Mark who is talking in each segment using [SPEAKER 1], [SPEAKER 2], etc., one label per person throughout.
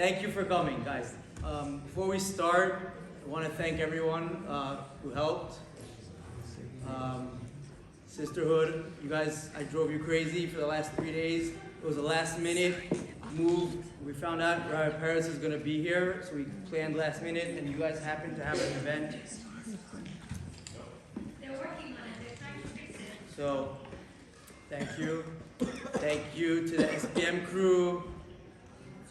[SPEAKER 1] Thank you for coming, guys. Before we start, I want to thank everyone who helped. Sisterhood, you guys, I drove you crazy for the last 3 days. It was a last minute move. We found out Rabbi Perez is going to be here, so we planned last minute, and you guys happened to have an event.
[SPEAKER 2] They're working on it. They're trying to fix it.
[SPEAKER 1] So, thank you. Thank you to the SPM crew,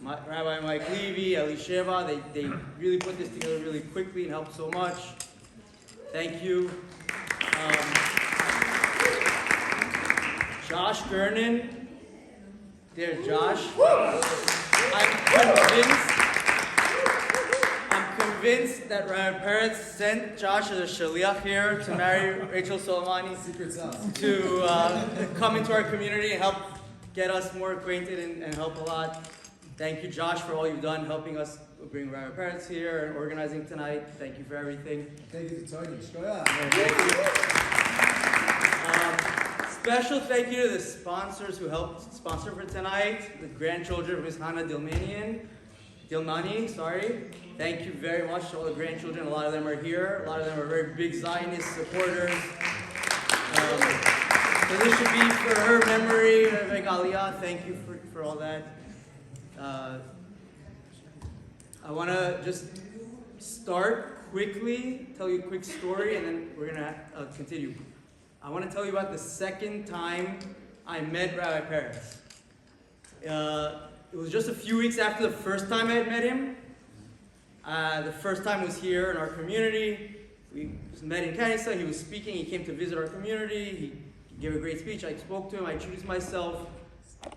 [SPEAKER 1] Rabbi Mike Levy, Elisheva. They really put this together really quickly and helped so much. Thank you. Josh Gernon. There's Josh. I'm convinced that Rabbi Perez sent Josh as a shaliach here to marry Rachel Soleimani, to come into our community and help get us more acquainted and help a lot. Thank you, Josh, for all you've done helping us bring Rabbi Perez here and organizing tonight. Thank you for everything.
[SPEAKER 3] Thank you to Tony.
[SPEAKER 1] Thank you. Special thank you to the sponsors who helped sponsor for tonight, the grandchildren of Ms. Hannah Dilmani. Thank you very much to all the grandchildren. A lot of them are here. A lot of them are very big Zionist supporters. So this should be for her memory. Rabbi Aliyah, thank you for all that. I want to just start quickly, tell you a quick story, and then we're going to continue. I want to tell you about the second time I met Rabbi Perez. It was just a few weeks after the first time I had met him. The first time was here in our community. We met in Canada. He was speaking. He came to visit our community. He gave a great speech. I spoke to him. I introduced myself.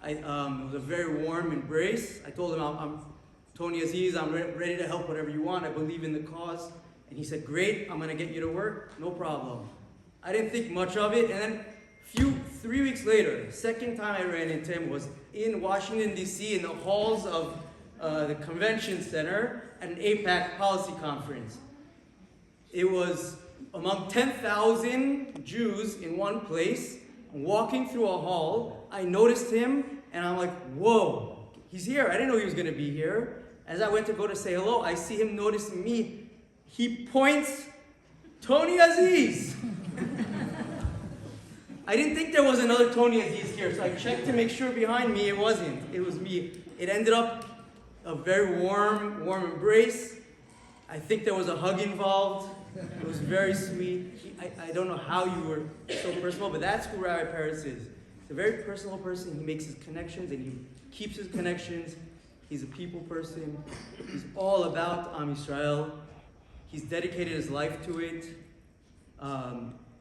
[SPEAKER 1] It was a very warm embrace. I told him, I'm Tony Aziz. I'm ready to help whatever you want. I believe in the cause. And he said, great. I'm going to get you to work. No problem. I didn't think much of it. And then 3 weeks later, the second time I ran into him was in Washington, D.C. in the halls of the convention center at an AIPAC policy conference. It was among 10,000 Jews in one place. I'm walking through a hall. I noticed him, and I'm like, whoa, he's here. I didn't know he was going to be here. As I went to go to say hello, I see him noticing me. He points, Tony Aziz. I didn't think there was another Tony Aziz here, so I checked to make sure behind me it wasn't. It was me. It ended up a very warm embrace. I think there was a hug involved. It was very sweet. I don't know how you were so personal, but that's who Rabbi Perez is. He's a very personal person. He makes his connections and he keeps his connections. He's a people person. He's all about Am Yisrael. He's dedicated his life to it.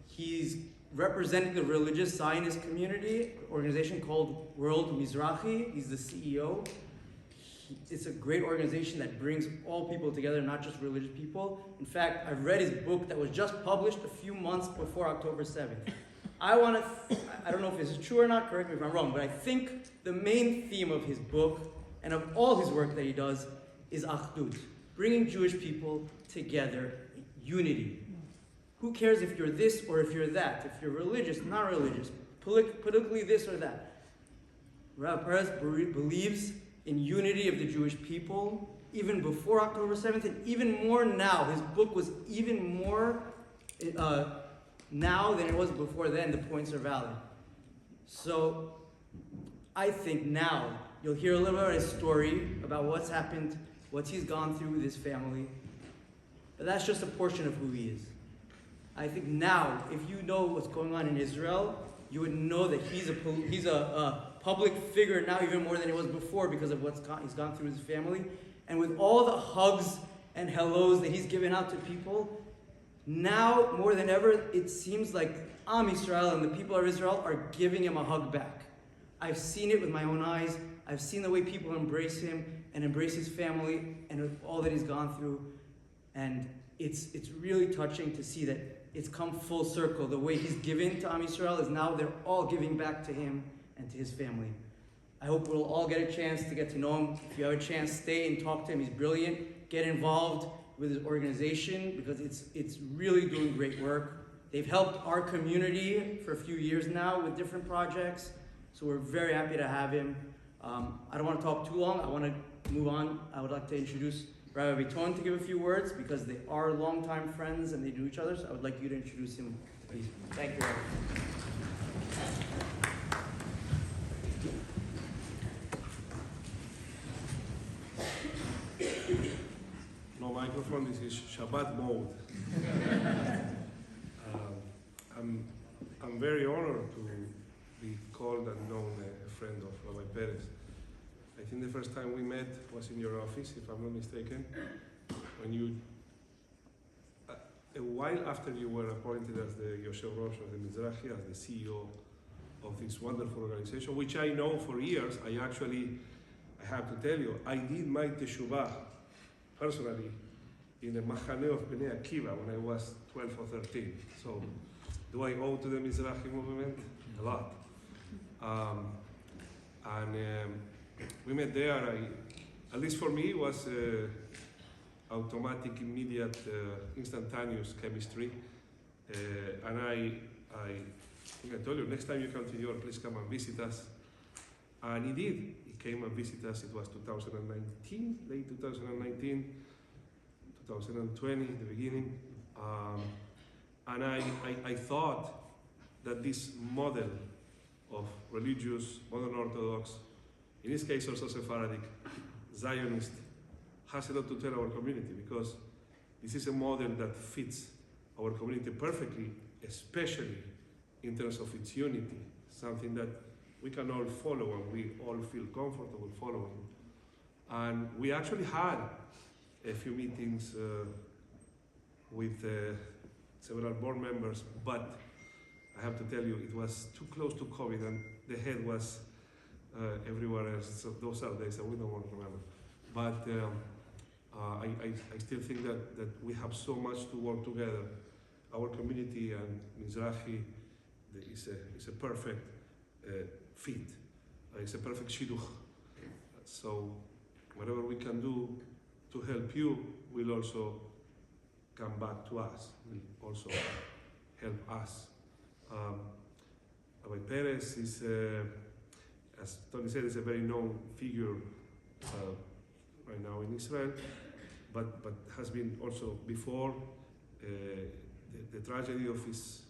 [SPEAKER 1] He's representing the religious Zionist community, organization called World Mizrahi. He's the CEO. It's a great organization that brings all people together, not just religious people. In fact, I've read his book that was just published a few months before October 7th. I don't know if this is true or not, correct me if I'm wrong, but I think the main theme of his book and of all his work that he does is Achdut, bringing Jewish people together, unity. Who cares if you're this or if you're that, if you're religious, not religious, politically this or that. Rabbi Perez believes in unity of the Jewish people, even before October 7th, and even more now. His book was even more now than it was before then. The points are valid. So I think now you'll hear a little bit of his story about what's happened, what he's gone through with his family. But that's just a portion of who he is. I think now, if you know what's going on in Israel, you would know that he's a public figure now even more than he was before because of he's gone through his family. And with all the hugs and hellos that he's given out to people, now more than ever, it seems like Am Yisrael and the people of Israel are giving him a hug back. I've seen it with my own eyes. I've seen the way people embrace him and embrace his family and all that he's gone through. And it's really touching to see that it's come full circle. The way he's given to Am Yisrael is now they're all giving back to him and to his family. I hope we'll all get a chance to get to know him. If you have a chance, stay and talk to him. He's brilliant. Get involved with his organization because it's really doing great work. They've helped our community for a few years now with different projects. So we're very happy to have him. I don't want to talk too long. I want to move on, I would like to introduce Rabbi Doron to give a few words because they are longtime friends and they know each other. So I would like you to introduce him, please. Thank you, Rabbi.
[SPEAKER 3] No microphone, this is Shabbat mode. I'm very honored to be called and known a friend of Rabbi Perez. I think the first time we met was in your office, if I'm not mistaken, when you, a while after you were appointed as the Yoshev Rosh of the Mizrahi, as the CEO of this wonderful organization, which I know for years. I have to tell you, I did my teshuvah personally in the Machaneh of Bnei Akiva when I was 12 or 13. So, do I owe to the Mizrahi movement? A lot. We met there. At least for me, it was automatic, immediate, instantaneous chemistry. And I think I told you, next time you come to New York, please come and visit us. And he did. He came and visited us. It was 2019, late 2019, 2020, the beginning. And I thought that this model of religious, modern Orthodox, in this case also Sephardic, Zionist, has a lot to tell our community, because this is a model that fits our community perfectly, especially in terms of its unity, something that we can all follow and we all feel comfortable following. And we actually had a few meetings with several board members, but I have to tell you, it was too close to COVID and the head was everywhere else. So those are days that we don't want to remember. But I still think that we have so much to work together. Our community and Mizrahi is a perfect fit. It's a perfect shidduch. So whatever we can do to help you will also come back to us, will also help us. Rabbi Perez is, as Tony said, is a very known figure right now in Israel, but has been also before. The tragedy of his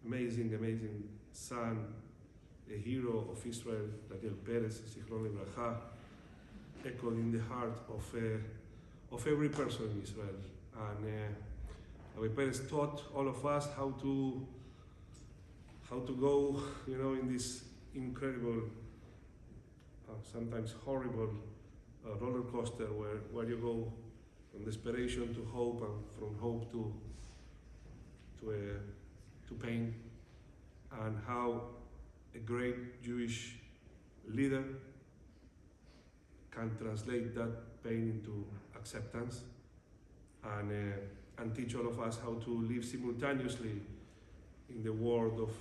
[SPEAKER 3] amazing son, a hero of Israel, Daniel Perez, Zichron Lebracha, echoed in the heart of every person in Israel. And Rabbi Perez taught all of us how to go, in this incredible, sometimes horrible roller coaster where you go from desperation to hope and from hope to pain, and how a great Jewish leader can translate that pain into acceptance and teach all of us how to live simultaneously in the world of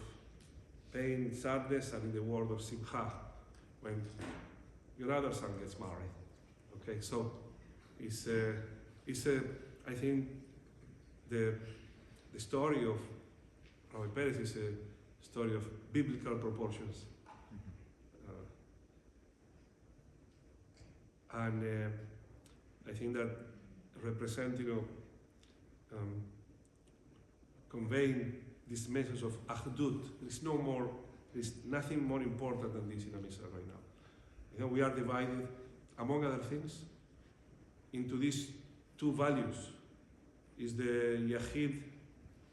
[SPEAKER 3] pain, sadness, and in the world of simcha when your other son gets married. Okay, so it's I think the story of Rabbi Perez is a story of biblical proportions. And I think that representing, conveying this message of Achdut, there's nothing more important than this in Israel right now. We are divided, among other things, into these two values. Is the Yachid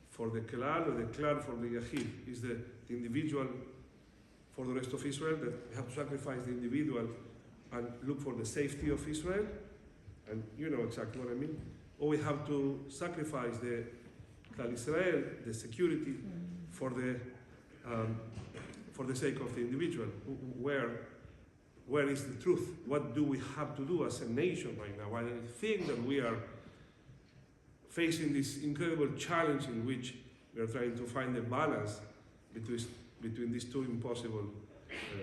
[SPEAKER 3] for the Klal, or the Klal for the Yachid? Is the individual for the rest of Israel, that we have to sacrifice the individual and look for the safety of Israel, and you know exactly what I mean, or we have to sacrifice the Klal Israel, the security, for the sake of the individual. Where is the truth? What do we have to do as a nation right now? And I think that we are facing this incredible challenge in which we are trying to find a balance between these two impossible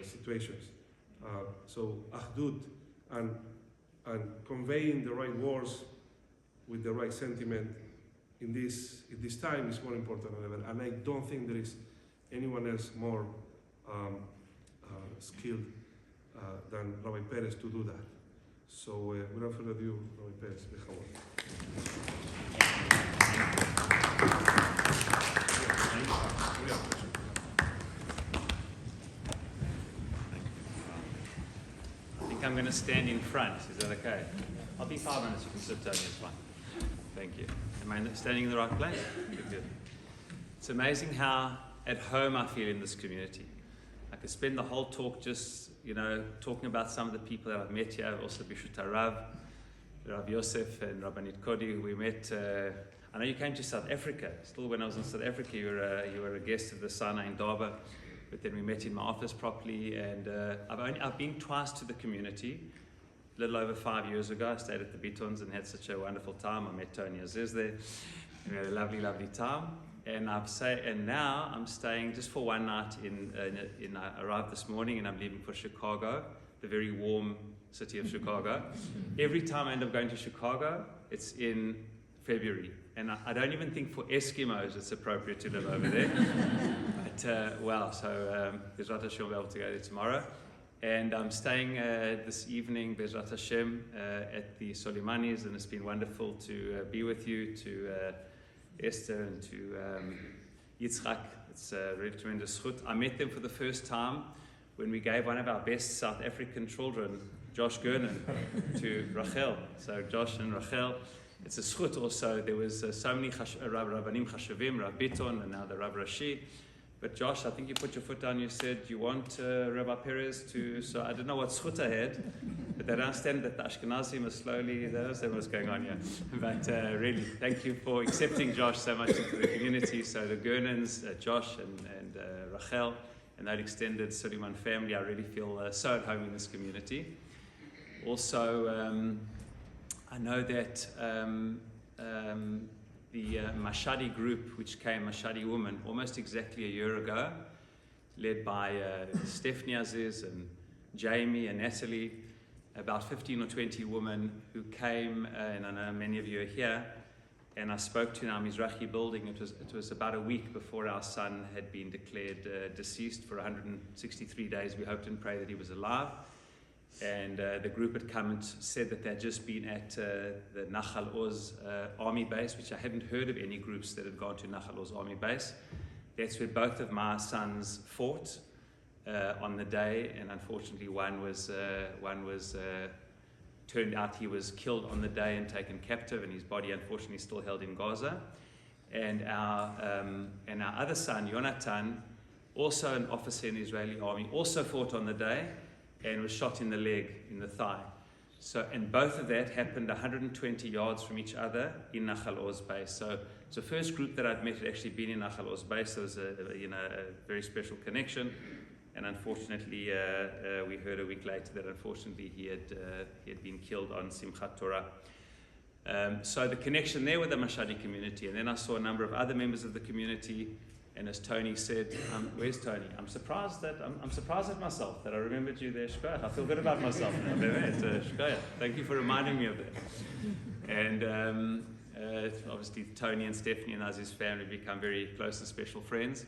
[SPEAKER 3] situations. So Achdut and conveying the right words with the right sentiment in this time is more important than ever. And I don't think there is anyone else more skilled than Rabbi Perez to do that. So without further ado, Rabbi Perez,
[SPEAKER 4] I think I'm going to stand in front. Is that okay? I'll be 5 minutes. You can sit down. It's fine. Thank you. Am I standing in the right place? Good. It's amazing how at home I feel in this community. I could spend the whole talk just, talking about some of the people that I've met here. Also Bishvat Rabbi Yosef and Rabbi Nitkodi, who we met. I know you came to South Africa. Still, when I was in South Africa, you were a guest of the Sana in Darba. But then we met in my office properly, and I've been twice to the community. A little over 5 years ago, I stayed at the Bitons and had such a wonderful time. I met Tony Aziz there. We had a lovely, lovely time. And now I'm staying just for one night I arrived this morning and I'm leaving for Chicago, the very warm city of Chicago. Every time I end up going to Chicago, it's in February. And I don't even think for Eskimos it's appropriate to live over there. But Bezrat Hashem will be able to go there tomorrow. And I'm staying this evening, Bezrat Hashem, at the Soleimanis, and it's been wonderful to be with you, to Esther and to Yitzchak. It's a really tremendous chut. I met them for the first time when we gave one of our best South African children, Josh Gernon, to Rachel. So Josh and Rachel, it's a schut also. There was so many Rabbanim Chashavim, Rav Biton, and now the Rav Rashi. But Josh, I think you put your foot down, you said you want Rabbi Perez to, so I don't know what schut I had, but they don't understand that the Ashkenazim are slowly, they understand what's going on here. But really, thank you for accepting Josh so much into the community. So the Gernans, Josh and Rachel, and that extended Suleiman family, I really feel so at home in this community. Also, I know that the Mashadi group, which came, Mashadi women, almost exactly a year ago, led by Stephanie Aziz and Jamie and Natalie, about 15 or 20 women who came, and I know many of you are here, and I spoke to our Mizrahi building. It was about a week before our son had been declared deceased for 163 days. We hoped and prayed that he was alive. And the group had come and said that they'd just been at the Nachal Oz army base, which I hadn't heard of any groups that had gone to Nachal Oz army base. That's where both of my sons fought on the day, and unfortunately one was turned out he was killed on the day and taken captive, and his body unfortunately still held in Gaza. And our other son, Yonatan, also an officer in the Israeli army, also fought on the day and was shot in the leg, in the thigh. So, and both of that happened 120 yards from each other in Nachal Oz base. So it's the first group that I'd met had actually been in Nachal Oz base. There was a very special connection. And unfortunately, we heard a week later that unfortunately he had been killed on Simchat Torah. So the connection there with the Mashadi community. And then I saw a number of other members of the community. And as Tony said, where's Tony? I'm surprised at myself that I remembered you there, Shkoyach. I feel good about myself now. Shkoyach. Thank you for reminding me of that. And obviously Tony and Stephanie and Aziz's family become very close and special friends.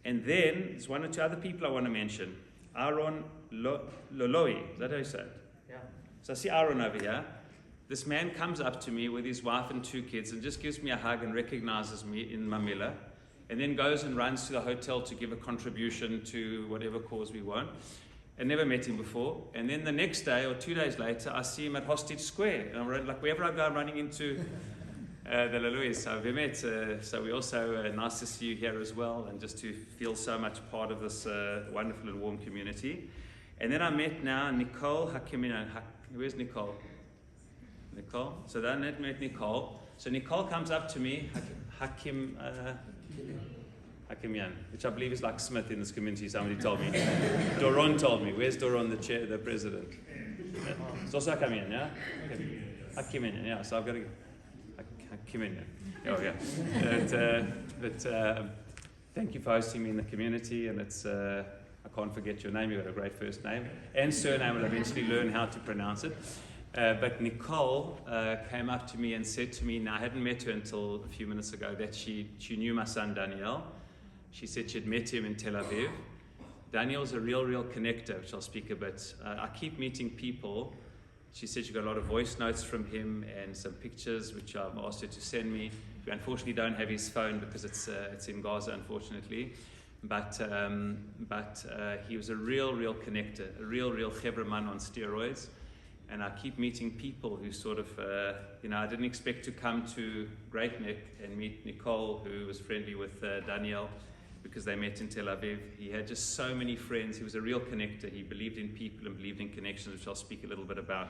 [SPEAKER 4] And then there's one or two other people I want to mention. Aaron Loloi, is that how you say it?
[SPEAKER 1] Yeah.
[SPEAKER 4] So I see Aaron over here. This man comes up to me with his wife and 2 kids and just gives me a hug and recognizes me in Mamila. And then goes and runs to the hotel to give a contribution to whatever cause we want. I never met him before. And then the next day or 2 days later, I see him at Hostage Square. And I'm like, wherever I go, I'm running into the Lalouis. So we met. So we also, nice to see you here as well, and just to feel so much part of this wonderful and warm community. And then I met now Nicole Hakimian. Where's Nicole? Nicole? So then I met Nicole. So Nicole comes up to me, Hakimian, which I believe is like Smith in this community, somebody told me. Doron told me. Where's Doron, the president? It's also Hakimian, yeah? Hakimian, yeah. So I've got to Hakimian. Oh, yeah. But thank you for hosting me in the community, and it's I can't forget your name. You've got a great first name and surname. I'll eventually learn how to pronounce it. But Nicole came up to me and said to me, now I hadn't met her until a few minutes ago, that she knew my son Daniel. She said she'd met him in Tel Aviv. Daniel's a real connector, which I'll speak a bit. I keep meeting people She said she got a lot of voice notes from him and some pictures, which I've asked her to send me. We unfortunately don't have his phone because it's in Gaza, unfortunately. But he was a real connector, a real chevraman on steroids. And I keep meeting people who sort of, I didn't expect to come to Great Neck and meet Nicole, who was friendly with Daniel, because they met in Tel Aviv. He had just so many friends. He was a real connector. He believed in people and believed in connections, which I'll speak a little bit about.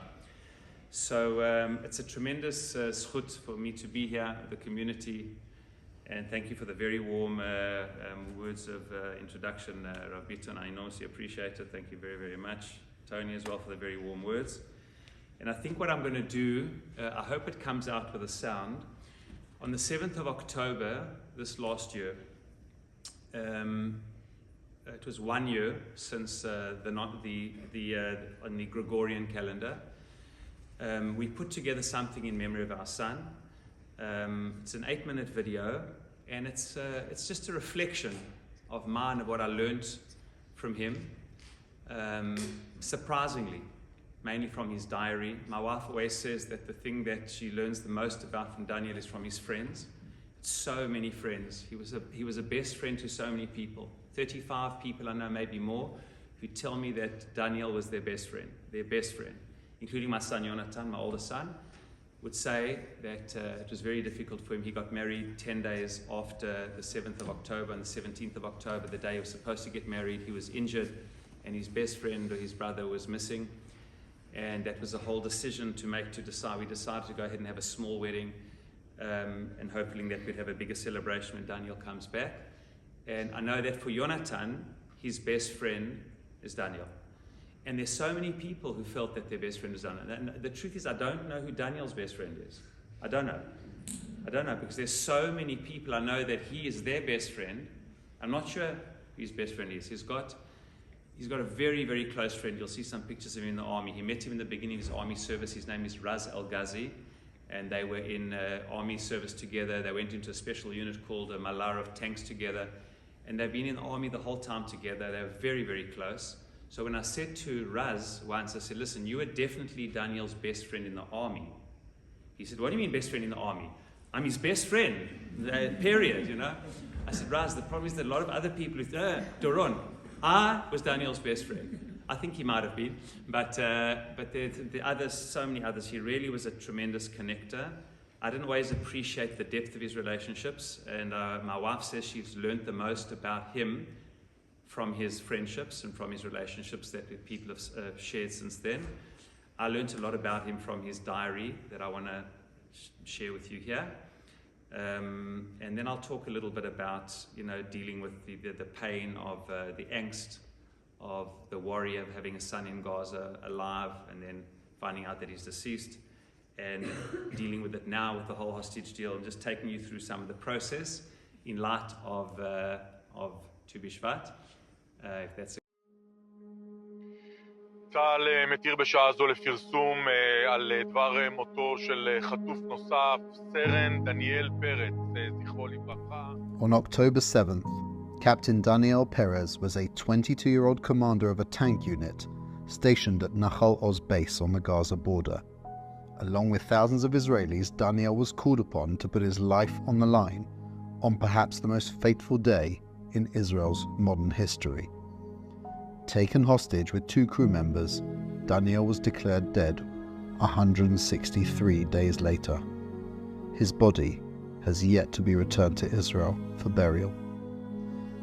[SPEAKER 4] So it's a tremendous zchut for me to be here, the community, and thank you for the very warm words of introduction, Rabbi. I enormously appreciate it. Thank you very much. Tony as well for the very warm words. And I think what I'm going to do, I hope it comes out with a sound. On the 7th of October this last year, it was 1 year since on the Gregorian calendar, we put together something in memory of our son. It's an 8-minute video, and it's just a reflection of mine, of what I learned from him. Surprisingly, mainly from his diary. My wife always says that the thing that she learns the most about from Daniel is from his friends. So many friends. He was a best friend to so many people. 35 people I know, maybe more, who tell me that Daniel was their best friend, including my son Jonathan, my oldest son, would say that it was very difficult for him. He got married 10 days after the 7th of October, and the 17th of October, the day he was supposed to get married, he was injured, and his best friend or his brother was missing. And that was a whole decision to make, we decided to go ahead and have a small wedding, and hoping that we'd have a bigger celebration when Daniel comes back. And I know that for Jonathan, his best friend is Daniel. And there's so many people who felt that their best friend was Daniel. And the truth is, I don't know who Daniel's best friend is. I don't know, because there's so many people I know that he is their best friend. I'm not sure who his best friend is. He's got a very close friend. You'll see some pictures of him in the army. He met him in the beginning of his army service. His name is Raz El-Ghazi, and they were in army service together. They went into a special unit called a Malar of tanks together, and they've been in the army the whole time together. They were very close. So when I said to Raz once, I said, listen, you are definitely Daniel's best friend in the army. He said, what do you mean best friend in the army? I'm his best friend, period, I said, Raz, the problem is that a lot of other people, Doron, I was Daniel's best friend. I think he might have been, but the others, so many others. He really was a tremendous connector. I didn't always appreciate the depth of his relationships, and my wife says she's learned the most about him from his friendships and from his relationships that people have shared since then. I learned a lot about him from his diary that I want to share with you here. And then I'll talk a little bit about, dealing with the pain of the angst of the worry of having a son in Gaza alive and then finding out that he's deceased, and dealing with it now with the whole hostage deal, and just taking you through some of the process in light of Tu Bishvat. If that's
[SPEAKER 5] צה"ל מתיר בשעה זו לפרסום על דבר מותו של חטוף נוסף, סרן דניאל פרץ, זכרו לברכה.
[SPEAKER 6] On October 7th, Captain Daniel Perez was a 22-year-old commander of a tank unit stationed at Nahal Oz base on the Gaza border. Along with thousands of Israelis, Daniel was called upon to put his life on the line on perhaps the most fateful day in Israel's modern history. Taken hostage with 2 crew members, Daniel was declared dead 163 days later. His body has yet to be returned to Israel for burial.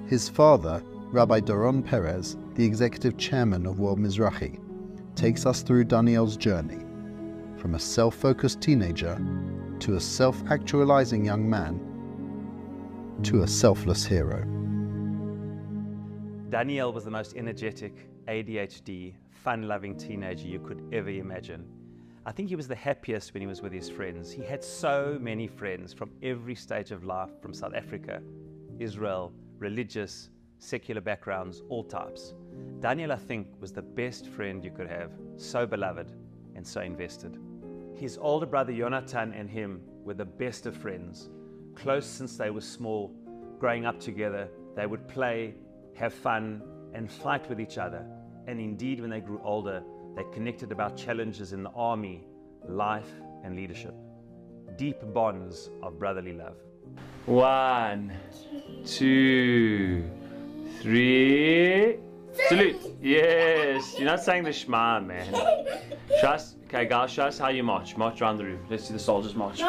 [SPEAKER 6] His father, Rabbi Doron Perez, the executive chairman of World Mizrahi, takes us through Daniel's journey, from a self-focused teenager to a self-actualizing young man to a selfless hero.
[SPEAKER 4] Daniel was the most energetic, ADHD, fun-loving teenager you could ever imagine. I think he was the happiest when he was with his friends. He had so many friends from every stage of life, from South Africa, Israel, religious, secular backgrounds, all types. Daniel, I think, was the best friend you could have, so beloved and so invested. His older brother Jonathan and him were the best of friends, close since they were small. Growing up together, they would play, have fun, and fight with each other. And indeed, when they grew older, They connected about challenges in the army, life, and leadership. Deep bonds of brotherly love. 1, 2, 3. Salute. Yes. You're not saying the Shema, man. Show us, okay, guys, show us how you march. March around the room. Let's see the soldiers march.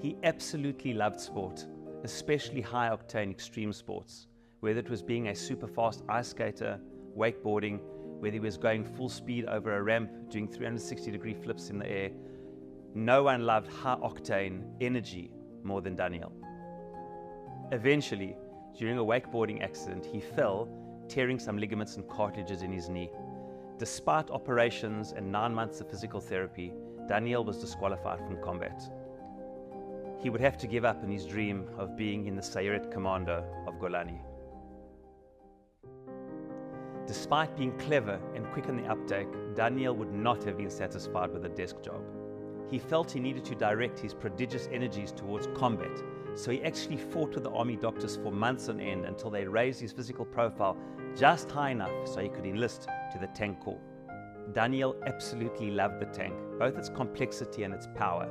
[SPEAKER 4] He absolutely loved sport, especially high-octane extreme sports, whether it was being a super fast ice skater, wakeboarding, whether he was going full speed over a ramp, doing 360-degree flips in the air. No one loved high-octane energy more than Daniel. Eventually, during a wakeboarding accident, he fell, tearing some ligaments and cartilages in his knee. Despite operations and 9 months of physical therapy, Daniel was disqualified from combat. He would have to give up on his dream of being in the Sayeret Commando of Golani. Despite being clever and quick on the uptake, Daniel would not have been satisfied with a desk job. He felt he needed to direct his prodigious energies towards combat, so he actually fought with the army doctors for months on end until they raised his physical profile just high enough so he could enlist to the tank corps. Daniel absolutely loved the tank, both its complexity and its power.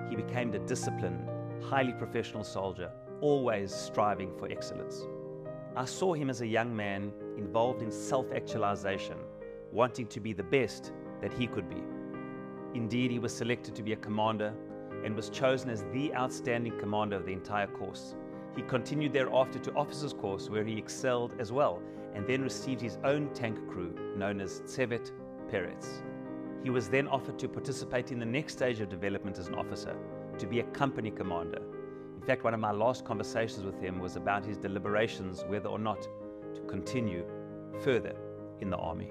[SPEAKER 4] He became a disciplined, highly professional soldier, always striving for excellence. I saw him as a young man involved in self-actualization, wanting to be the best that he could be. Indeed, he was selected to be a commander and was chosen as the outstanding commander of the entire course. He continued thereafter to officers' course, where he excelled as well, and then received his own tank crew, known as Tsevet Perez. He was then offered to participate in the next stage of development as an officer, to be a company commander. In fact, one of my last conversations with him was about his deliberations whether or not to continue further in the army.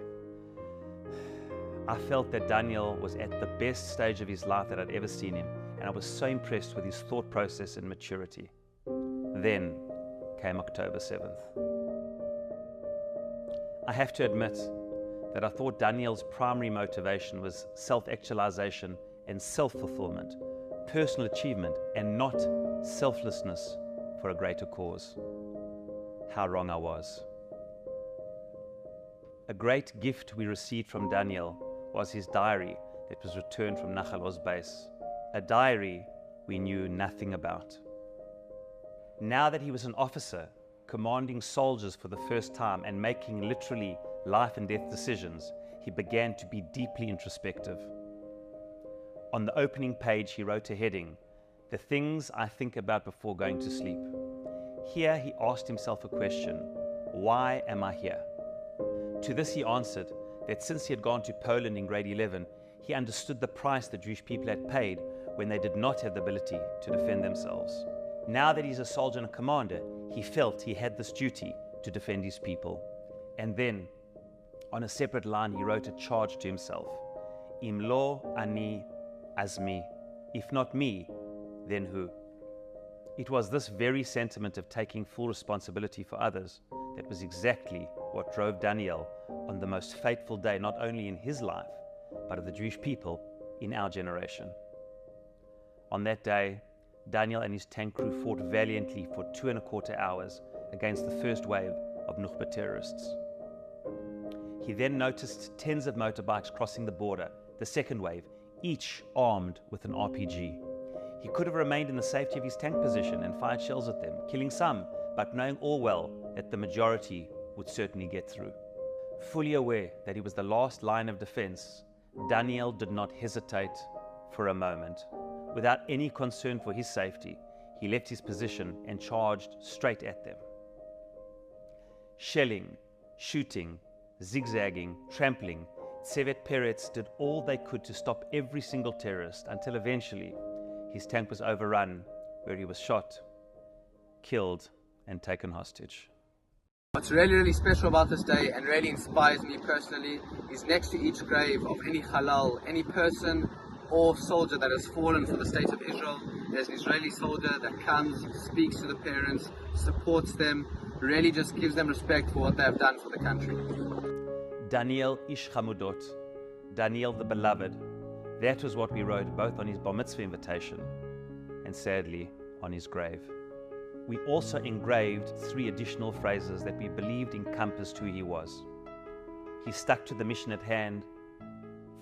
[SPEAKER 4] I felt that Daniel was at the best stage of his life that I'd ever seen him, and I was so impressed with his thought process and maturity. Then came October 7th. I have to admit that I thought Daniel's primary motivation was self-actualization and self-fulfillment, personal achievement, and not selflessness for a greater cause. How wrong I was. A great gift we received from Daniel was his diary that was returned from Nachal Oz base, a diary we knew nothing about. Now that he was an officer, commanding soldiers for the first time and making literally life and death decisions, he began to be deeply introspective. On the opening page, he wrote a heading, "The things I think about before going to sleep." Here he asked himself a question: why am I here? To this he answered that since he had gone to Poland in grade 11, he understood the price the Jewish people had paid when they did not have the ability to defend themselves. Now that he's a soldier and a commander, he felt he had this duty to defend his people. And then, on a separate line, he wrote a charge to himself: Im lo ani azmi. If not me, then who? It was this very sentiment of taking full responsibility for others that was exactly what drove Daniel on the most fateful day, not only in his life, but of the Jewish people in our generation. On that day, Daniel and his tank crew fought valiantly for 2¼ hours against the first wave of Nukhba terrorists. He then noticed tens of motorbikes crossing the border, the second wave, each armed with an RPG. He could have remained in the safety of his tank position and fired shells at them, killing some, but knowing all well that the majority would certainly get through. Fully aware that he was the last line of defense, Daniel did not hesitate for a moment. Without any concern for his safety, he left his position and charged straight at them. Shelling, shooting, zigzagging, trampling, Tsevet Perez did all they could to stop every single terrorist until eventually his tank was overrun, where he was shot, killed, and taken hostage.
[SPEAKER 1] What's really, really special about this day and really inspires me personally is next to each grave of any halal, any person or soldier that has fallen for the state of Israel, there's an Israeli soldier that comes, speaks to the parents, supports them, really just gives them respect for what they have done for the country.
[SPEAKER 4] Daniel Ish Chamudot, Daniel the Beloved, that was what we wrote both on his Bar Mitzvah invitation and sadly on his grave.
[SPEAKER 7] we also engraved 3 additional phrases that we believed encompassed who he was. He stuck to the mission at hand,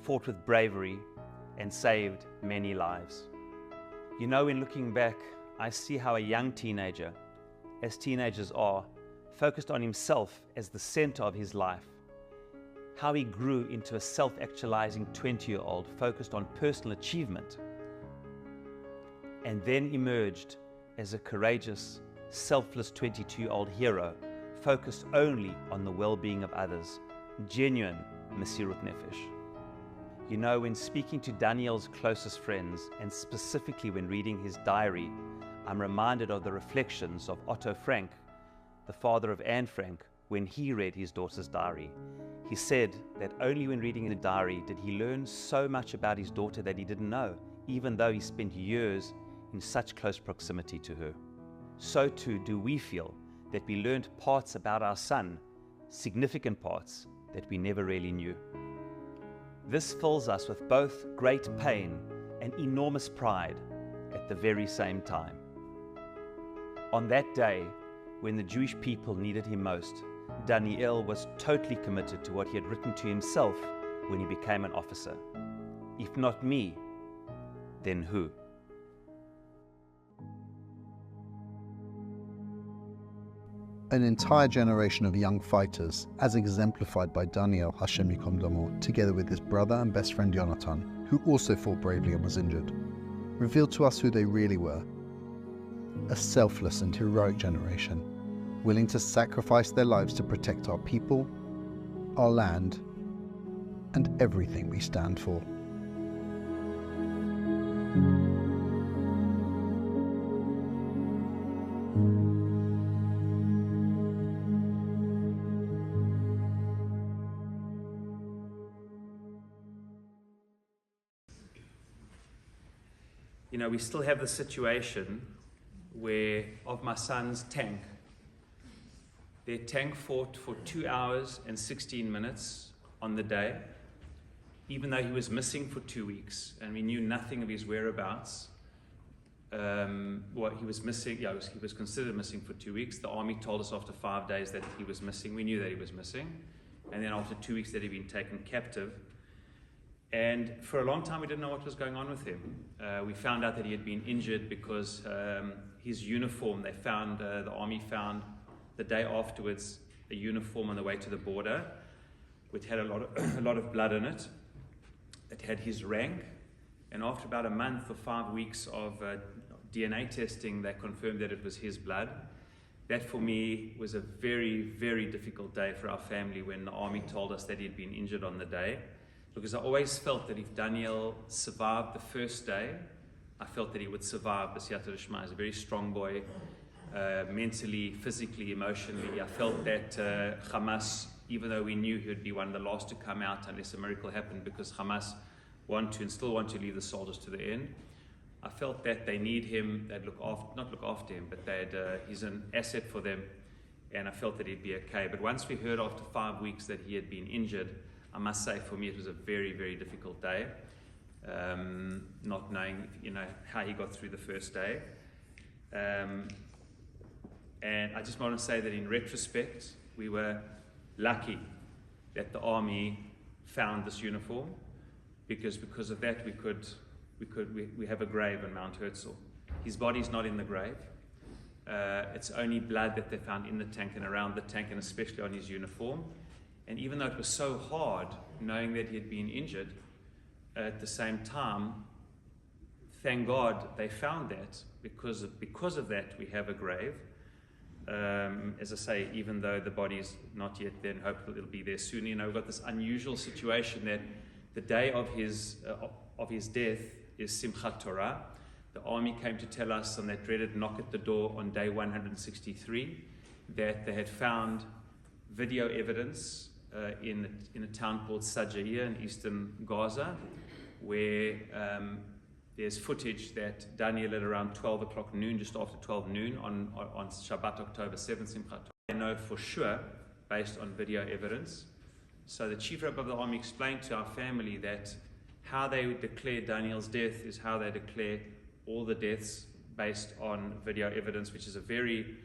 [SPEAKER 7] fought with bravery, and saved many lives. You know, in looking back, I see how a young teenager, as teenagers are, focused on himself as the center of his life. How he grew into a self-actualizing 20-year-old focused on personal achievement, and then emerged as a courageous, selfless 22-year-old hero focused only on the well-being of others. Genuine Mesirut Nefesh. You know, when speaking to Daniel's closest friends, and specifically when reading his diary, I'm reminded of the reflections of Otto Frank, the father of Anne Frank, when he read his daughter's diary. He said that only when reading the diary did he learn so much about his daughter that he didn't know, even though he spent years in such close proximity to her. So too do we feel that we learned parts about our son, significant parts that we never really knew. This fills us with both great pain and enormous pride at the very same time. On that day, when the Jewish people needed him most, Daniel was totally committed to what he had written to himself when he became an officer. If not me, then who?
[SPEAKER 6] An entire generation of young fighters, as exemplified by Daniel Hashem Yikom Damo, together with his brother and best friend Jonathan, who also fought bravely and was injured, revealed to us who they really were. A selfless and heroic generation, willing to sacrifice their lives to protect our people, our land, and everything we stand for.
[SPEAKER 4] You know, we still have the situation where, of my son's tank, their tank fought for 2 hours and 16 minutes on the day, even though he was missing for 2 weeks and we knew nothing of his whereabouts. He was missing, he was considered missing for 2 weeks. The army told us after 5 days that he was missing. We knew that he was missing. And then after 2 weeks that he'd been taken captive. And for a long time we didn't know what was going on with him. We found out that he had been injured because his uniform, the army found the day afterwards a uniform on the way to the border which had a lot of blood in it. It had his rank, and after about a month or 5 weeks of DNA testing, they confirmed that it was his blood. That for me was a very, very difficult day for our family when the army told us that he had been injured on the day, because I always felt that if Daniel survived the first day, I felt that he would survive. B'siyata d'shma, is a very strong boy, mentally, physically, emotionally. I felt that Hamas, even though we knew he would be one of the last to come out unless a miracle happened, because Hamas want to and still want to leave the soldiers to the end, I felt that they need him. They'd not look after him, but he's an asset for them, and I felt that he'd be okay. But once we heard after 5 weeks that he had been injured, I must say for me it was a very, very difficult day, not knowing how he got through the first day. And I just want to say that in retrospect, we were lucky that the army found this uniform, because of that we have a grave in Mount Herzl. His body's not in the grave. It's only blood that they found in the tank and around the tank, and especially on his uniform. And even though it was so hard knowing that he had been injured, at the same time, thank God they found that, because of that we have a grave. As I say, even though the body's not yet there, and hopefully it'll be there soon. We've got this unusual situation that the day of his death is Simchat Torah. The army came to tell us on that dreaded knock at the door on day 163 that they had found video evidence in a town called Sajaiya in eastern Gaza, where there's footage that Daniel at around 12 o'clock noon, just after 12 noon on Shabbat October 7th, Simchat Torah. They know for sure based on video evidence. So the chief rabbi of the army explained to our family that how they would declare Daniel's death is how they declare all the deaths based on video evidence, which is a very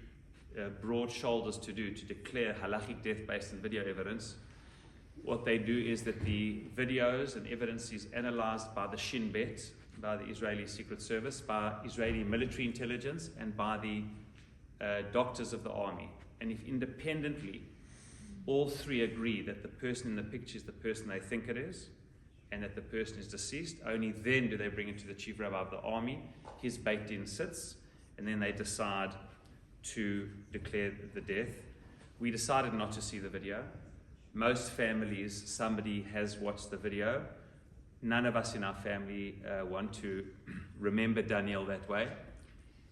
[SPEAKER 4] broad shoulders to do, to declare halachic death based on video evidence. What they do is that the videos and evidence is analyzed by the Shin Bet, by the Israeli Secret Service, by Israeli military intelligence, and by the doctors of the army. And if independently all three agree that the person in the picture is the person they think it is, and that the person is deceased, only then do they bring it to the chief rabbi of the army. His Beit Din sits, and then they decide to declare the death. We decided not to see the video. Most families, somebody has watched the video. None of us in our family want to remember Daniel that way.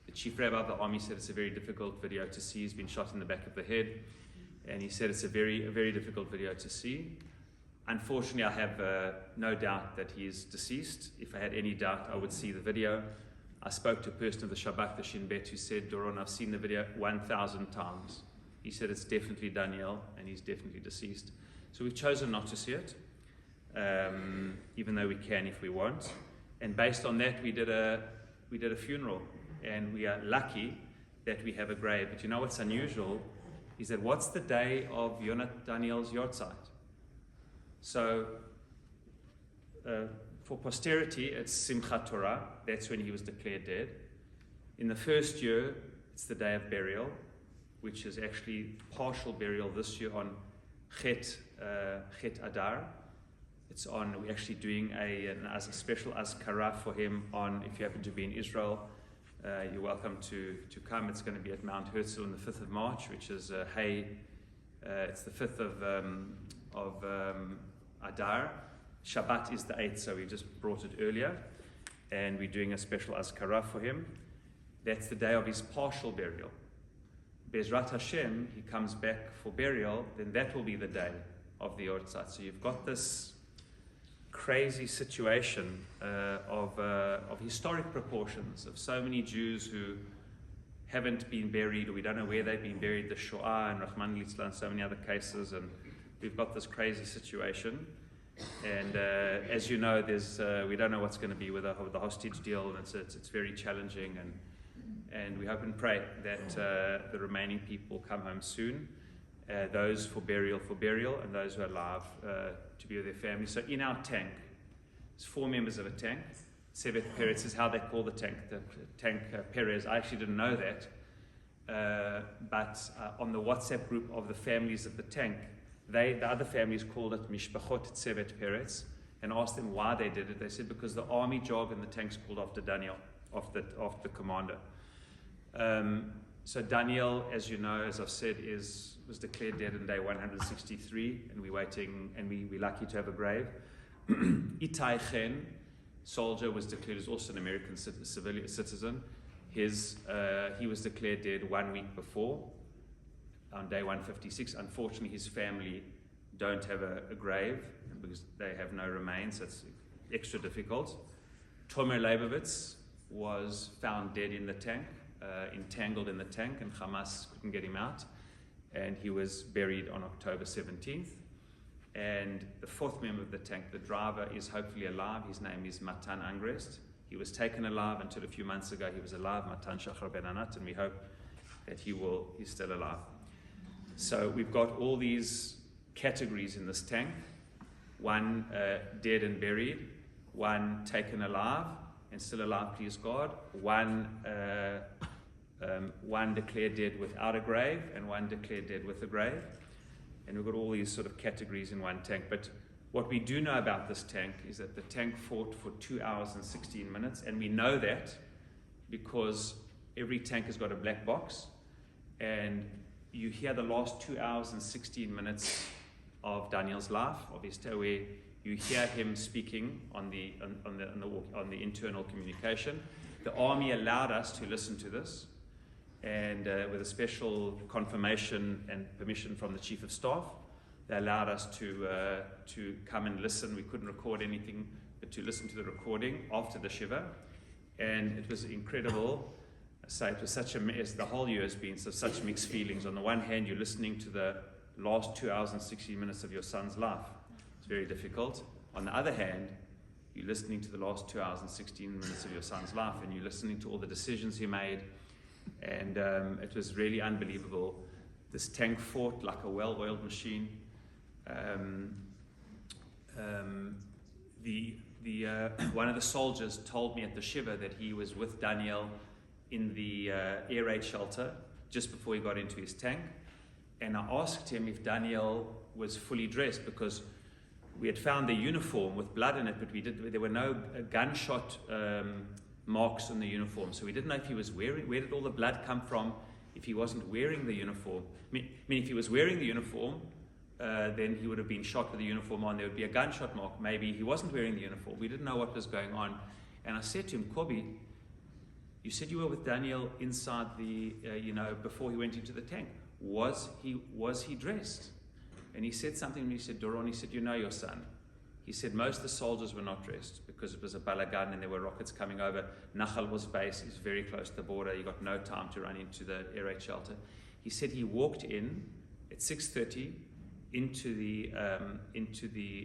[SPEAKER 4] The chief rabbi of the army said it's a very difficult video to see. He's been shot in the back of the head, and he said it's a very difficult video to see. Unfortunately, I have no doubt that he is deceased. If I had any doubt, I would see the video. I spoke to a person of the Shabbat, the Shin Bet, who said, Doron, I've seen the video 1,000 times. He said it's definitely Daniel, and he's definitely deceased. So we've chosen not to see it, even though we can if we want. And based on that, we did a funeral, and we are lucky that we have a grave. But you know what's unusual is that what's the day of Daniel's yahrzeit? So for posterity, it's Simchat Torah. That's when he was declared dead. In the first year, it's the day of burial, which is actually partial burial this year on Chet Adar. It's on, we're actually doing a special azkara for him on, if you happen to be in Israel, you're welcome to come. It's going to be at Mount Herzl on the 5th of March, which is it's the 5th of Adar. Shabbat is the 8th, so we just brought it earlier, and we're doing a special azkara for him. That's the day of his partial burial. Bezrat Hashem, he comes back for burial, then that will be the day of the yahrzeit. So you've got this crazy situation of historic proportions, of so many Jews who haven't been buried, or we don't know where they've been buried, the Shoah and Rahman al-Islam, and so many other cases, and we've got this crazy situation. And as you know, we don't know what's going to be with the hostage deal, and it's very challenging, and we hope and pray that the remaining people come home soon, those for burial, and those who are alive to be with their families. So in our tank, there's 4 members of a tank. Sevet Perez is how they call the tank Perez. I actually didn't know that, but on the WhatsApp group of the families of the tank, the other families called it Mishpachot Sevet Perez, and asked them why they did it. They said because the army jargon, the tank's called after Daniel, after the commander. So Daniel, as you know, as I've said, was declared dead on day 163, and we're waiting, and we're lucky to have a grave. Itai Chen, soldier, was declared as also an American citizen. He was declared dead 1 week before, on day 156. Unfortunately, his family don't have a grave because they have no remains, so it's extra difficult. Tomer Leibovitz was found dead in the tank, entangled in the tank, and Hamas couldn't get him out, and he was buried on October 17th. And the 4th member of the tank, the driver, is hopefully alive. His name is Matan Angrest. He was taken alive until a few months ago. He was alive, Matan Shachar Ben Anat, and we hope that he's still alive. So we've got all these categories in this tank: 1 dead and buried, 1 taken alive and still alive, please God, 1 declared dead without a grave, and 1 declared dead with a grave. And we've got all these sort of categories in one tank. But what we do know about this tank is that the tank fought for 2 hours and 16 minutes, and we know that because every tank has got a black box, and you hear the last 2 hours and 16 minutes of Daniel's life, of his tale, where you hear him speaking on the internal communication. The army allowed us to listen to this, and with a special confirmation and permission from the chief of staff, they allowed us to come and listen. We couldn't record anything, but to listen to the recording after the Shiva, and it was incredible. So it was such a mess. The whole year has been such mixed feelings. On the one hand, you're listening to the last 2 hours and 16 minutes of your son's life. It's very difficult. On the other hand, You're listening to the last 2 hours and 16 minutes of your son's life, and you're listening to all the decisions he made. And it was really unbelievable. This tank fought like a well-oiled machine. One of the soldiers told me at the shiva that he was with Daniel in the air raid shelter just before he got into his tank. And I asked him if Daniel was fully dressed, because we had found the uniform with blood in it, but there were no gunshot marks on the uniform, so we didn't know if he was wearing. Where did all the blood come from if he wasn't wearing the uniform? I mean, if he was wearing the uniform, then he would have been shot with the uniform on. There would be a gunshot mark. Maybe he wasn't wearing the uniform. We didn't know what was going on. And I said to him, Kobi, you said you were with Daniel inside the, before he went into the tank. Was he dressed? And he said something, and he said, Doron, he said, you know your son. He said most of the soldiers were not dressed because it was a balagan and there were rockets coming over. Nachal Oz base is very close to the border. You got no time to run into the air raid shelter. He said he walked in at 6:30 into the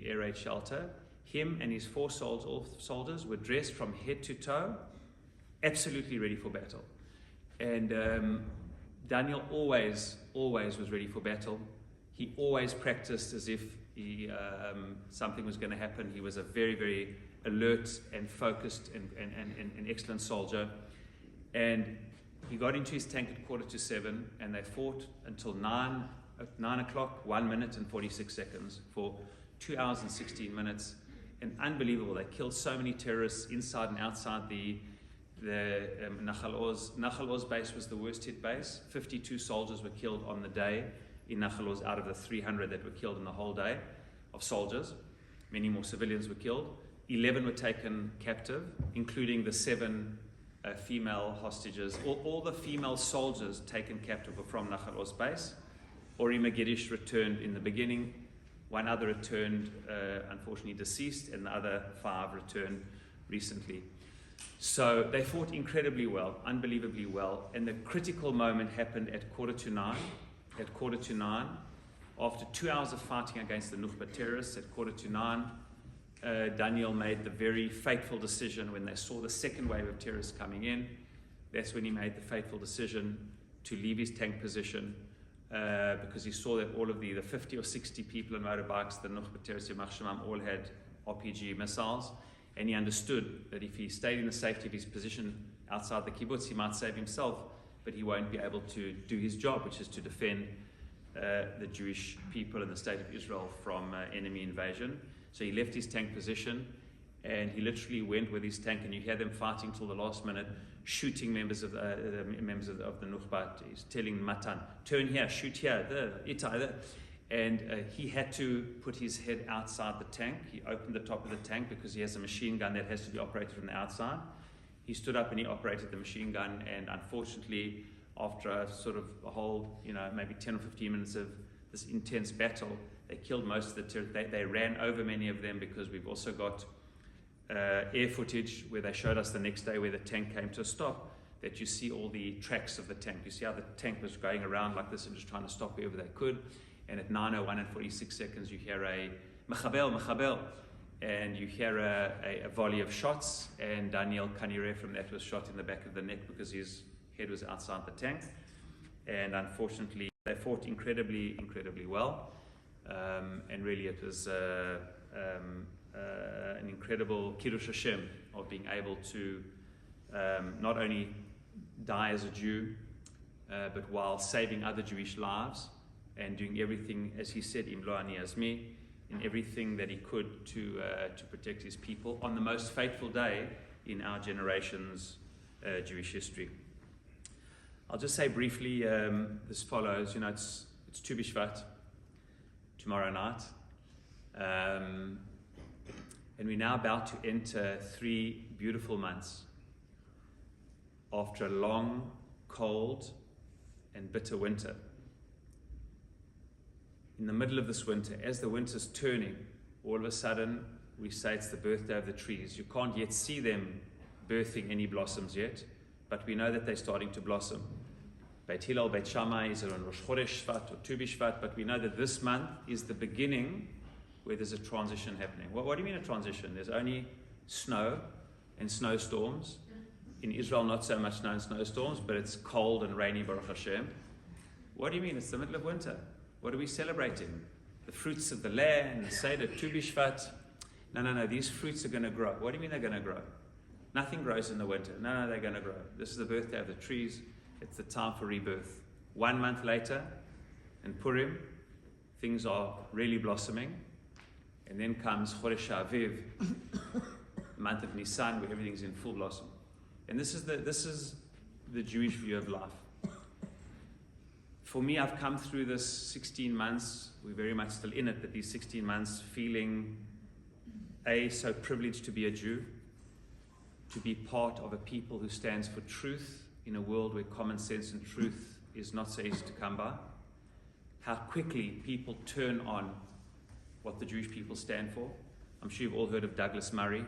[SPEAKER 4] air raid shelter. Him and his all soldiers were dressed from head to toe, absolutely ready for battle. And Daniel always was ready for battle. He always practiced as if something was going to happen. He was a very, very alert and focused and excellent soldier. And he got into his tank at 6:45, and they fought until 9 o'clock, 1 minute and 46 seconds for 2 hours and 16 minutes. And unbelievable. They killed so many terrorists inside and outside the Nachal Oz. Nachal Oz base was the worst hit base. 52 soldiers were killed on the day in Nachal Oz out of the 300 that were killed in the whole day of soldiers. Many more civilians were killed. 11 were taken captive, including the 7 female hostages. All the female soldiers taken captive were from Nachal Oz base. Ori Megiddish returned in the beginning. One other returned, unfortunately deceased, and the other 5 returned recently. So they fought incredibly well, unbelievably well. And the critical moment happened at 8:45. At 8:45, after 2 hours of fighting against the Nukhba terrorists, at 8:45, Daniel made the very fateful decision when they saw the second wave of terrorists coming in. That's when he made the fateful decision to leave his tank position, because he saw that all of the 50 or 60 people on motorbikes, the Nukhba terrorists, all had RPG missiles. And he understood that if he stayed in the safety of his position outside the kibbutz, he might save himself, but he won't be able to do his job, which is to defend the Jewish people and the state of Israel from enemy invasion. So he left his tank position, and he literally went with his tank, and you hear them fighting till the last minute, shooting members of the Nukhba. He's telling Matan, turn here, shoot here, and he had to put his head outside the tank. He opened the top of the tank because he has a machine gun that has to be operated from the outside. He stood up and he operated the machine gun, and unfortunately, after a sort of a whole, maybe 10 or 15 minutes of this intense battle, they killed most of the terrorists. They ran over many of them, because we've also got air footage where they showed us the next day where the tank came to a stop, that you see all the tracks of the tank. You see how the tank was going around like this and just trying to stop wherever they could. And at 9:01 and 46 seconds, you hear a Mechabel, and you hear a volley of shots, and Daniel Kanire from that was shot in the back of the neck because his head was outside the tank. And unfortunately, they fought incredibly, incredibly well. And really it was an incredible Kiddush Hashem of being able to not only die as a Jew, but while saving other Jewish lives and doing everything, as he said, Im lo ani azmi, in everything that he could to protect his people on the most fateful day in our generation's Jewish history. I'll just say briefly this follows. It's Tu Bishvat tomorrow night, and we're now about to enter 3 beautiful months after a long, cold, and bitter winter. In the middle of this winter, as the winter's turning, all of a sudden we say it's the birthday of the trees. You can't yet see them birthing any blossoms yet, but we know that they're starting to blossom. Beit Hillel, Beit Shammai is on Rosh Chodesh Shvat or Tu Bishvat, but we know that this month is the beginning where there's a transition happening. What do you mean a transition? There's only snow and snowstorms. In Israel, not so much snow and snowstorms, but it's cold and rainy, Baruch Hashem. What do you mean? It's the middle of winter. What are we celebrating? The fruits of the land, the Seder, Tu Bishvat. No, these fruits are going to grow. What do you mean they're going to grow? Nothing grows in the winter. No, they're going to grow. This is the birthday of the trees. It's the time for rebirth. 1 month later, in Purim, things are really blossoming. And then comes Chodesh Aviv, the month of Nisan, where everything's in full blossom. And this is the Jewish view of life. For me, I've come through this 16 months. We're very much still in it, but these 16 months feeling, so privileged to be a Jew, to be part of a people who stands for truth in a world where common sense and truth is not so easy to come by. How quickly people turn on what the Jewish people stand for. I'm sure you've all heard of Douglas Murray.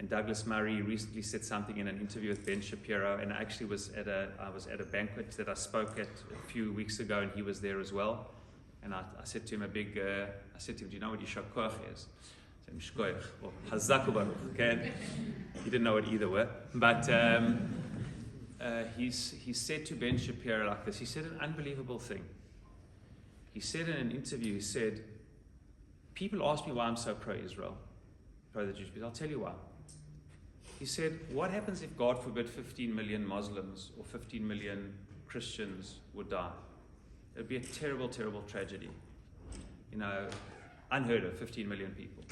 [SPEAKER 4] And Douglas Murray recently said something in an interview with Ben Shapiro, and I actually was at a banquet that I spoke at a few weeks ago, and he was there as well. And I said to him I said to him, do you know what Yishar Koach is? I said, Mishkoach, or Hazak Baruch, okay? He didn't know it either way. But he said to Ben Shapiro like this, he said an unbelievable thing. He said in an interview, he said, people ask me why I'm so pro-Israel, pro the Jewish people. I'll tell you why. He said, what happens if, God forbid, 15 million Muslims or 15 million Christians would die? It would be a terrible, terrible tragedy. You know, unheard of, 15 million people.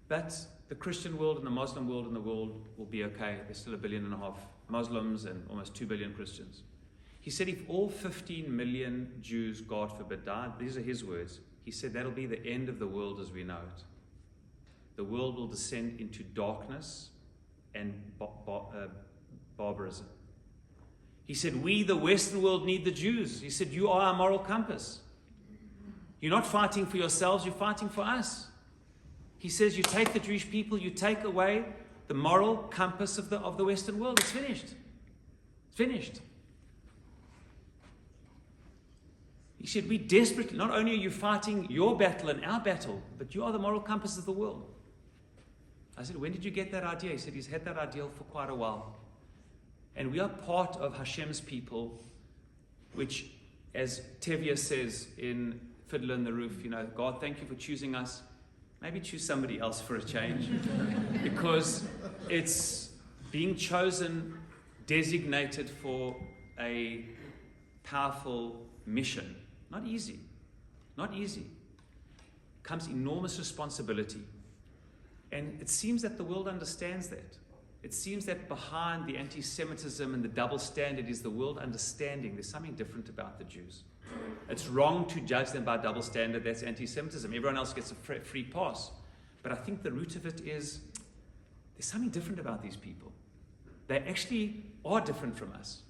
[SPEAKER 4] But the Christian world and the Muslim world and the world will be okay. There's still 1.5 billion Muslims and almost 2 billion Christians. He said if all 15 million Jews, God forbid, died, these are his words, he said that'll be the end of the world as we know it. The world will descend into darkness and barbarism. He said, we, the Western world, need the Jews. He said, you are our moral compass. You're not fighting for yourselves, you're fighting for us. He says, you take the Jewish people, you take away the moral compass of the Western world. It's finished. It's finished. He said, we desperately, not only are you fighting your battle and our battle, but you are the moral compass of the world. I said, when did you get that idea? He said, he's had that idea for quite a while. And we are part of Hashem's people, which, as Tevye says in Fiddler on the Roof, you know, God, thank you for choosing us. Maybe choose somebody else for a change. Because it's being chosen, designated for a powerful mission. Not easy. Not easy. Comes enormous responsibility. And it seems that the world understands that. It seems that behind the anti-Semitism and the double standard is the world understanding there's something different about the Jews. It's wrong to judge them by double standard. That's anti-Semitism. Everyone else gets a free pass. But I think the root of it is there's something different about these people. They actually are different from us.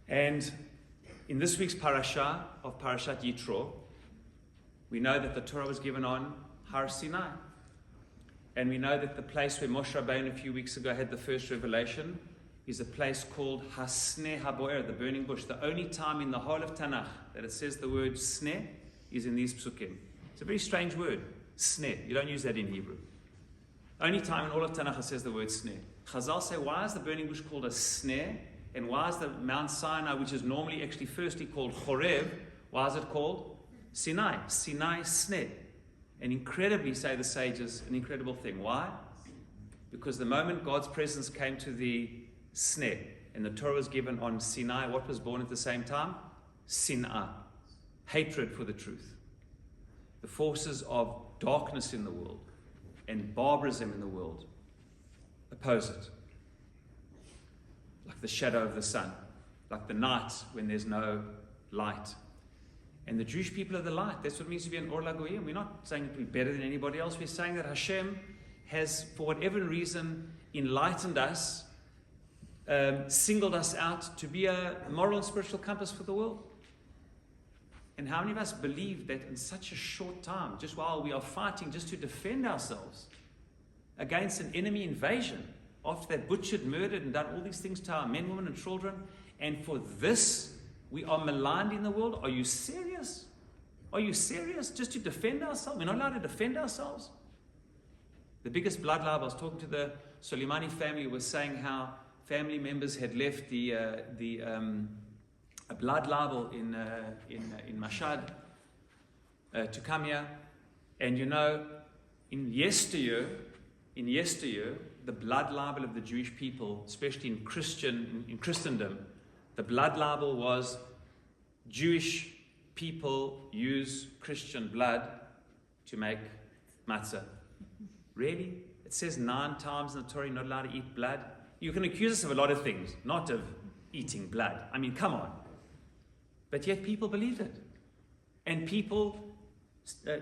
[SPEAKER 4] And in this week's parasha of Parashat Yitro, we know that the Torah was given on Har Sinai. And we know that the place where Moshe Rabbeinu a few weeks ago had the first revelation is a place called Hasneh HaBoer, the burning bush. The only time in the whole of Tanakh that it says the word sneh is in these psukim. It's a very strange word, sneh. You don't use that in Hebrew. Only time in all of Tanakh it says the word sneh. Chazal say, why is the burning bush called a sneh? And why is the Mount Sinai, which is normally actually firstly called Chorev, why is it called Sinai? Sinai sneh. And incredibly, say the sages, an incredible thing. Why? Because the moment God's presence came to the sneh, and the Torah was given on Sinai, what was born at the same time? Sin'ah. Hatred for the truth. The forces of darkness in the world and barbarism in the world oppose it. Like the shadow of the sun. Like the night when there's no light. And the Jewish people are the light. That's what it means to be an Or LaGoyim. We're not saying that we're better than anybody else. We're saying that Hashem has, for whatever reason, enlightened us, singled us out to be a moral and spiritual compass for the world. And how many of us believe that in such a short time, just while we are fighting just to defend ourselves against an enemy invasion, after they've butchered, murdered, and done all these things to our men, women, and children, and for this, we are maligned in the world? Are you serious? Are you serious? Just to defend ourselves? We're not allowed to defend ourselves? The biggest blood libel. I was talking to the Soleimani family, was saying how family members had left a blood libel in Mashhad to come here. And you know, in yesteryear, the blood libel of the Jewish people, especially in Christendom, the blood libel was Jewish people use Christian blood to make matzah. Really? It says 9 times in the Torah you're not allowed to eat blood. You can accuse us of a lot of things, not of eating blood. I mean, come on. But yet people believe it. And people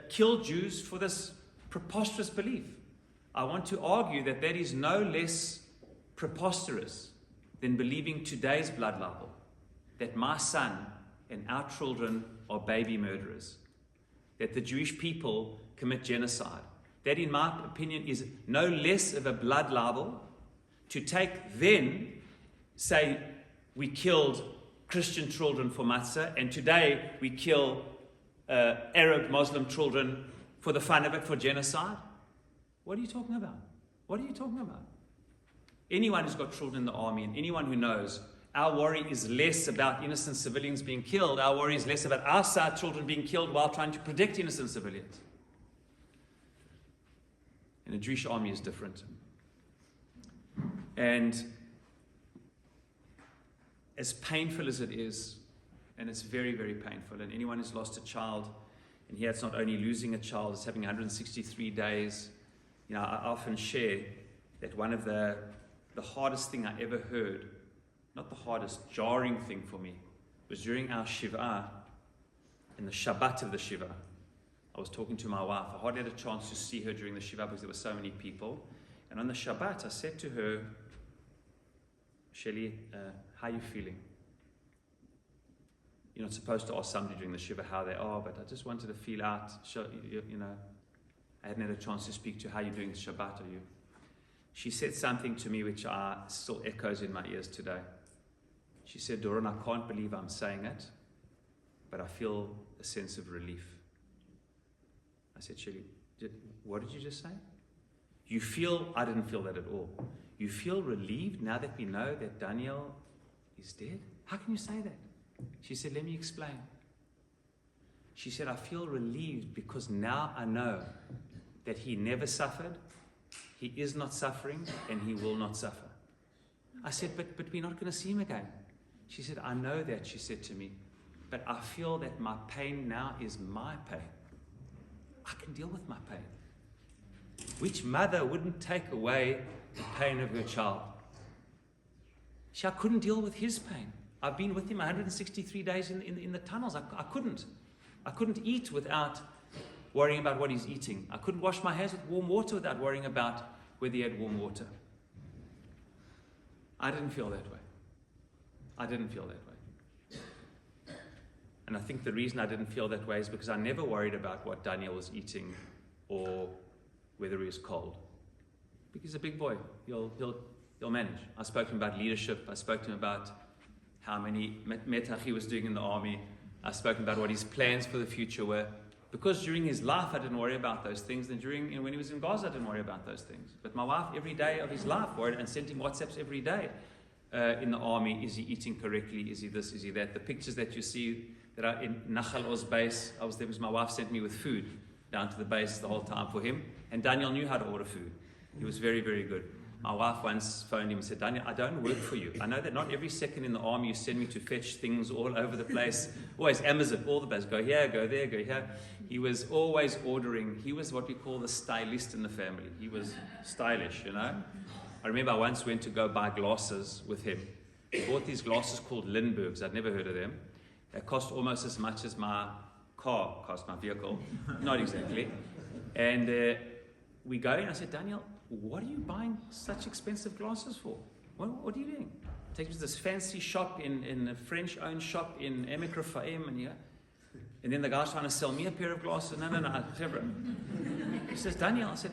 [SPEAKER 4] kill Jews for this preposterous belief. I want to argue that that is no less preposterous than believing today's blood libel, that my son and our children are baby murderers, that the Jewish people commit genocide. That, in my opinion, is no less of a blood libel to take then, say, we killed Christian children for matzah, and today we kill Arab Muslim children for the fun of it, for genocide. What are you talking about? What are you talking about? Anyone who's got children in the army, and anyone who knows, our worry is less about innocent civilians being killed. Our worry is less about our side children being killed while trying to protect innocent civilians. And the Jewish army is different. And as painful as it is, and it's very, very painful, and anyone who's lost a child, and here it's not only losing a child, it's having 163 days. You know, I often share that one of the hardest thing I ever heard, not the hardest, jarring thing for me, was during our Shiva, in the Shabbat of the Shiva. I was talking to my wife. I hardly had a chance to see her during the Shiva because there were so many people. And on the Shabbat, I said to her, Shelly, how are you feeling? You're not supposed to ask somebody during the Shiva how they are, but I just wanted to feel out, you know, I hadn't had a chance to speak to her. How are you doing the Shabbat, are you? She said something to me which still echoes in my ears today. She said, Doron, I can't believe I'm saying it, but I feel a sense of relief. I said, Shelly, what did you just say? You feel, I didn't feel that at all. You feel relieved now that we know that Daniel is dead? How can you say that? She said, let me explain. She said, I feel relieved because now I know that he never suffered, he is not suffering, and he will not suffer. I said, but we're not going to see him again. She said, I know that, she said to me, but I feel that my pain now is my pain. I can deal with my pain. Which mother wouldn't take away the pain of her child? I couldn't deal with his pain. I've been with him 163 days in the tunnels. I couldn't. I couldn't eat without worrying about what he's eating. I couldn't wash my hands with warm water without worrying about whether he had warm water. I didn't feel that way. I didn't feel that way. And I think the reason I didn't feel that way is because I never worried about what Daniel was eating or whether he was cold. Because he's a big boy. He'll manage. I spoke to him about leadership. I spoke to him about how many metach he was doing in the army. I spoke to him about what his plans for the future were. Because during his life I didn't worry about those things, and when he was in Gaza I didn't worry about those things. But my wife every day of his life worried and sent him WhatsApps every day in the army. Is he eating correctly? Is he this? Is he that? The pictures that you see that are in Nachal Oz base, I was there because my wife sent me with food down to the base the whole time for him. And Daniel knew how to order food. He was very, very good. My wife once phoned him and said, Daniel, I don't work for you. I know that not every second in the army you send me to fetch things all over the place. Always Amazon, all the base. Go here, go there, go here. He was always ordering. He was what we call the stylist in the family. He was stylish, you know. I remember I once went to go buy glasses with him. He bought these glasses called Lindberghs. I'd never heard of them. They cost almost as much as my car cost, my vehicle. Not exactly. And we go in. I said, Daniel, what are you buying such expensive glasses for? What are you doing? Take me to this fancy shop in a French-owned shop in Emek Rafaim, and then the guy's trying to sell me a pair of glasses. No, whatever. He says, Daniel, I said,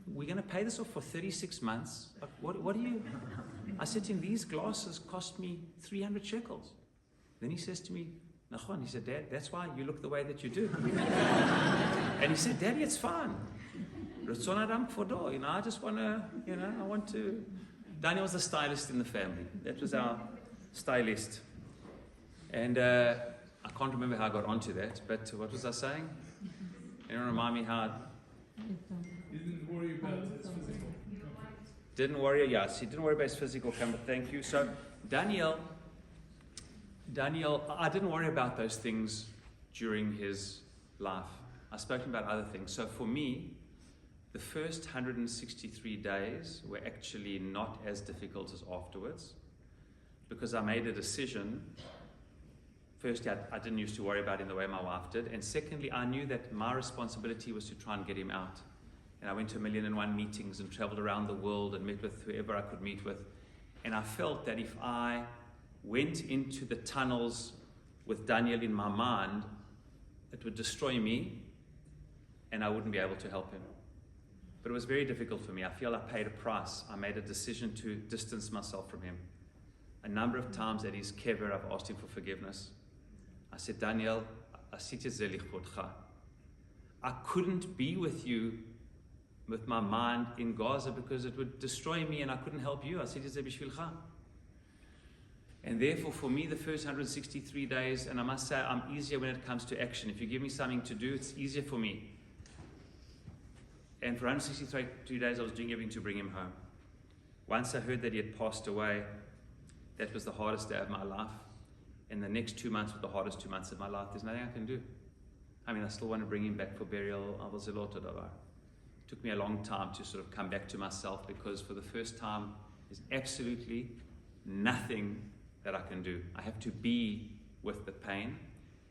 [SPEAKER 4] we're going to pay this off for 36 months. What do you? I said to him, these glasses cost me 300 shekels. Then he says to me, Nachon, he said, Dad, that's why you look the way that you do. And he said, Daddy, it's fine. Ratzon Adam Kvodo, I just want to, Daniel was the stylist in the family. That was our stylist. And I can't remember how I got onto that, but what was I saying? Anyone remind me how?
[SPEAKER 3] You didn't worry about his physical.
[SPEAKER 4] Didn't worry, yes, he didn't worry about his physical comfort, thank you. So Daniel, I didn't worry about those things during his life. I spoke to him about other things. So for me, the first 163 days were actually not as difficult as afterwards, because I made a decision. Firstly, I didn't used to worry about him the way my wife did. And secondly, I knew that my responsibility was to try and get him out. And I went to 1,000,001 meetings and traveled around the world and met with whoever I could meet with. And I felt that if I went into the tunnels with Daniel in my mind, it would destroy me and I wouldn't be able to help him. But it was very difficult for me. I feel I paid a price. I made a decision to distance myself from him. A number of times at his kever, I've asked him for forgiveness. I said, Daniel, I couldn't be with you with my mind in Gaza because it would destroy me and I couldn't help you. I said, and therefore for me the first 163 days, and I must say I'm easier when it comes to action. If you give me something to do, it's easier for me. And for 163 days I was doing everything to bring him home. Once I heard that he had passed away, that was the hardest day of my life. And the next 2 months were the hardest 2 months of my life. There's nothing I can do. I mean, I still want to bring him back for burial. It took me a long time to sort of come back to myself, because for the first time, there's absolutely nothing that I can do. I have to be with the pain,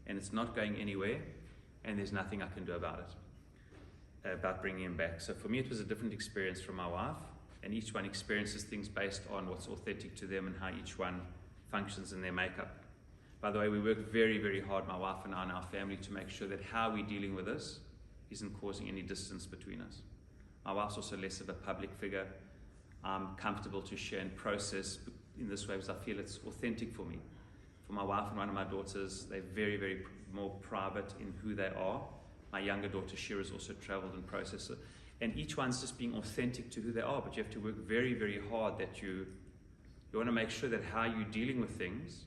[SPEAKER 4] and it's not going anywhere, and there's nothing I can do about it, about bringing him back. So for me, it was a different experience from my wife, and each one experiences things based on what's authentic to them and how each one functions in their makeup. By the way, we work very, very hard, my wife and I and our family, to make sure that how we're dealing with this isn't causing any distance between us. My wife's also less of a public figure. I'm comfortable to share and process in this way because I feel it's authentic for me. For my wife and one of my daughters, they're very, very more private in who they are. My younger daughter, Shira's also traveled and processed it. And each one's just being authentic to who they are, but you have to work very, very hard that you want to make sure that how you're dealing with things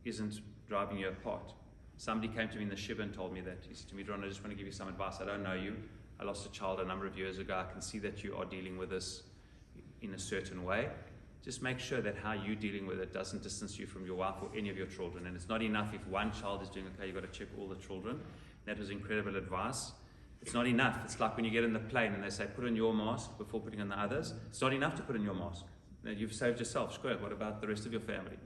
[SPEAKER 4] isn't driving you apart. Somebody came to me in the Shiva and told me that. He said to me, Doron, I just want to give you some advice. I don't know you. I lost a child a number of years ago. I can see that you are dealing with this in a certain way. Just make sure that how you're dealing with it doesn't distance you from your wife or any of your children. And it's not enough if one child is doing okay, you've got to check all the children. That was incredible advice. It's not enough. It's like when you get in the plane and they say, put on your mask before putting on the others. It's not enough to put on your mask. Now, you've saved yourself. Square. What about the rest of your family?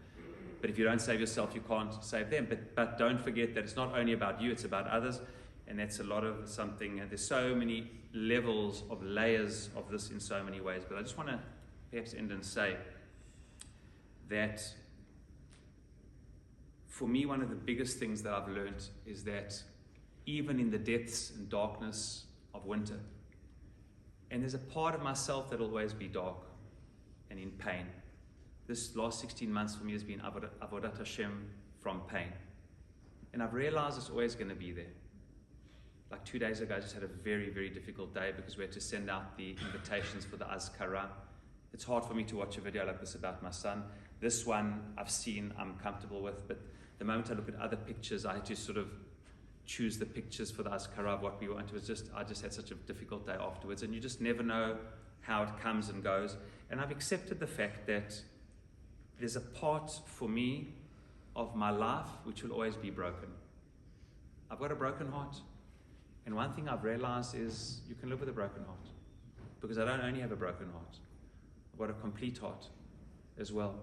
[SPEAKER 4] But if you don't save yourself, you can't save them. But don't forget that it's not only about you, it's about others. And that's a lot of something. There's so many levels of layers of this in so many ways. But I just want to perhaps end and say that for me, one of the biggest things that I've learned is that even in the depths and darkness of winter, and there's a part of myself that will always be dark and in pain. This last 16 months for me has been Avodat Hashem from pain. And I've realized it's always going to be there. Like 2 days ago, I just had a very, very difficult day because we had to send out the invitations for the Azkara. It's hard for me to watch a video like this about my son. This one I've seen, I'm comfortable with, but the moment I look at other pictures, I had to sort of choose the pictures for the Azkara of what we want. I just had such a difficult day afterwards, and you just never know how it comes and goes. And I've accepted the fact that there's a part for me of my life which will always be broken. I've got a broken heart. And one thing I've realized is you can live with a broken heart. Because I don't only have a broken heart. I've got a complete heart as well.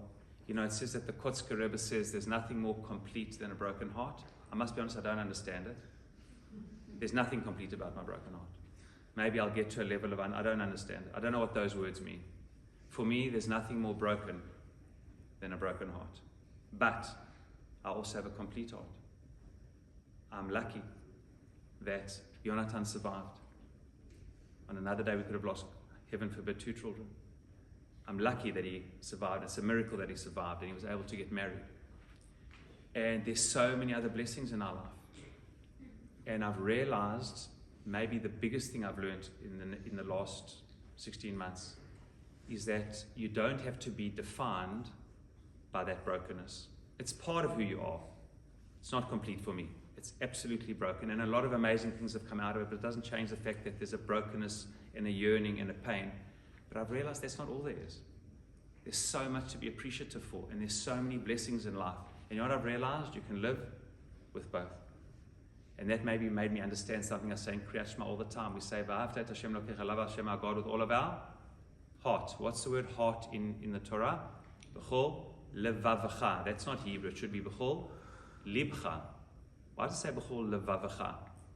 [SPEAKER 4] You know, it says that the Kotzker Rebbe says there's nothing more complete than a broken heart. I must be honest, I don't understand it. There's nothing complete about my broken heart. Maybe I'll get to a level of, I don't understand it. I don't know what those words mean. For me, there's nothing more broken than a broken heart. But I also have a complete heart. I'm lucky that Jonathan survived. On another day, we could have lost, heaven forbid, 2 children. I'm lucky that he survived. It's a miracle that he survived and he was able to get married. And there's so many other blessings in our life. And I've realized maybe the biggest thing I've learned in the last 16 months is that you don't have to be defined by that brokenness. It's part of who you are. It's not complete for me. It's absolutely broken, and a lot of amazing things have come out of it, but it doesn't change the fact that there's a brokenness and a yearning and a pain. But I've realized that's not all there is. There's so much to be appreciative for, and there's so many blessings in life. And you know what I've realized? You can live with both. And that maybe made me understand something I say in Kriyat Shema all the time. We say, V'ahavta et Hashem Elokecha, love Hashem our God with all of our heart. What's the word heart in the Torah? B'chol levavacha. That's not Hebrew. It should be b'chol libcha. Why does it say b'chol levavacha?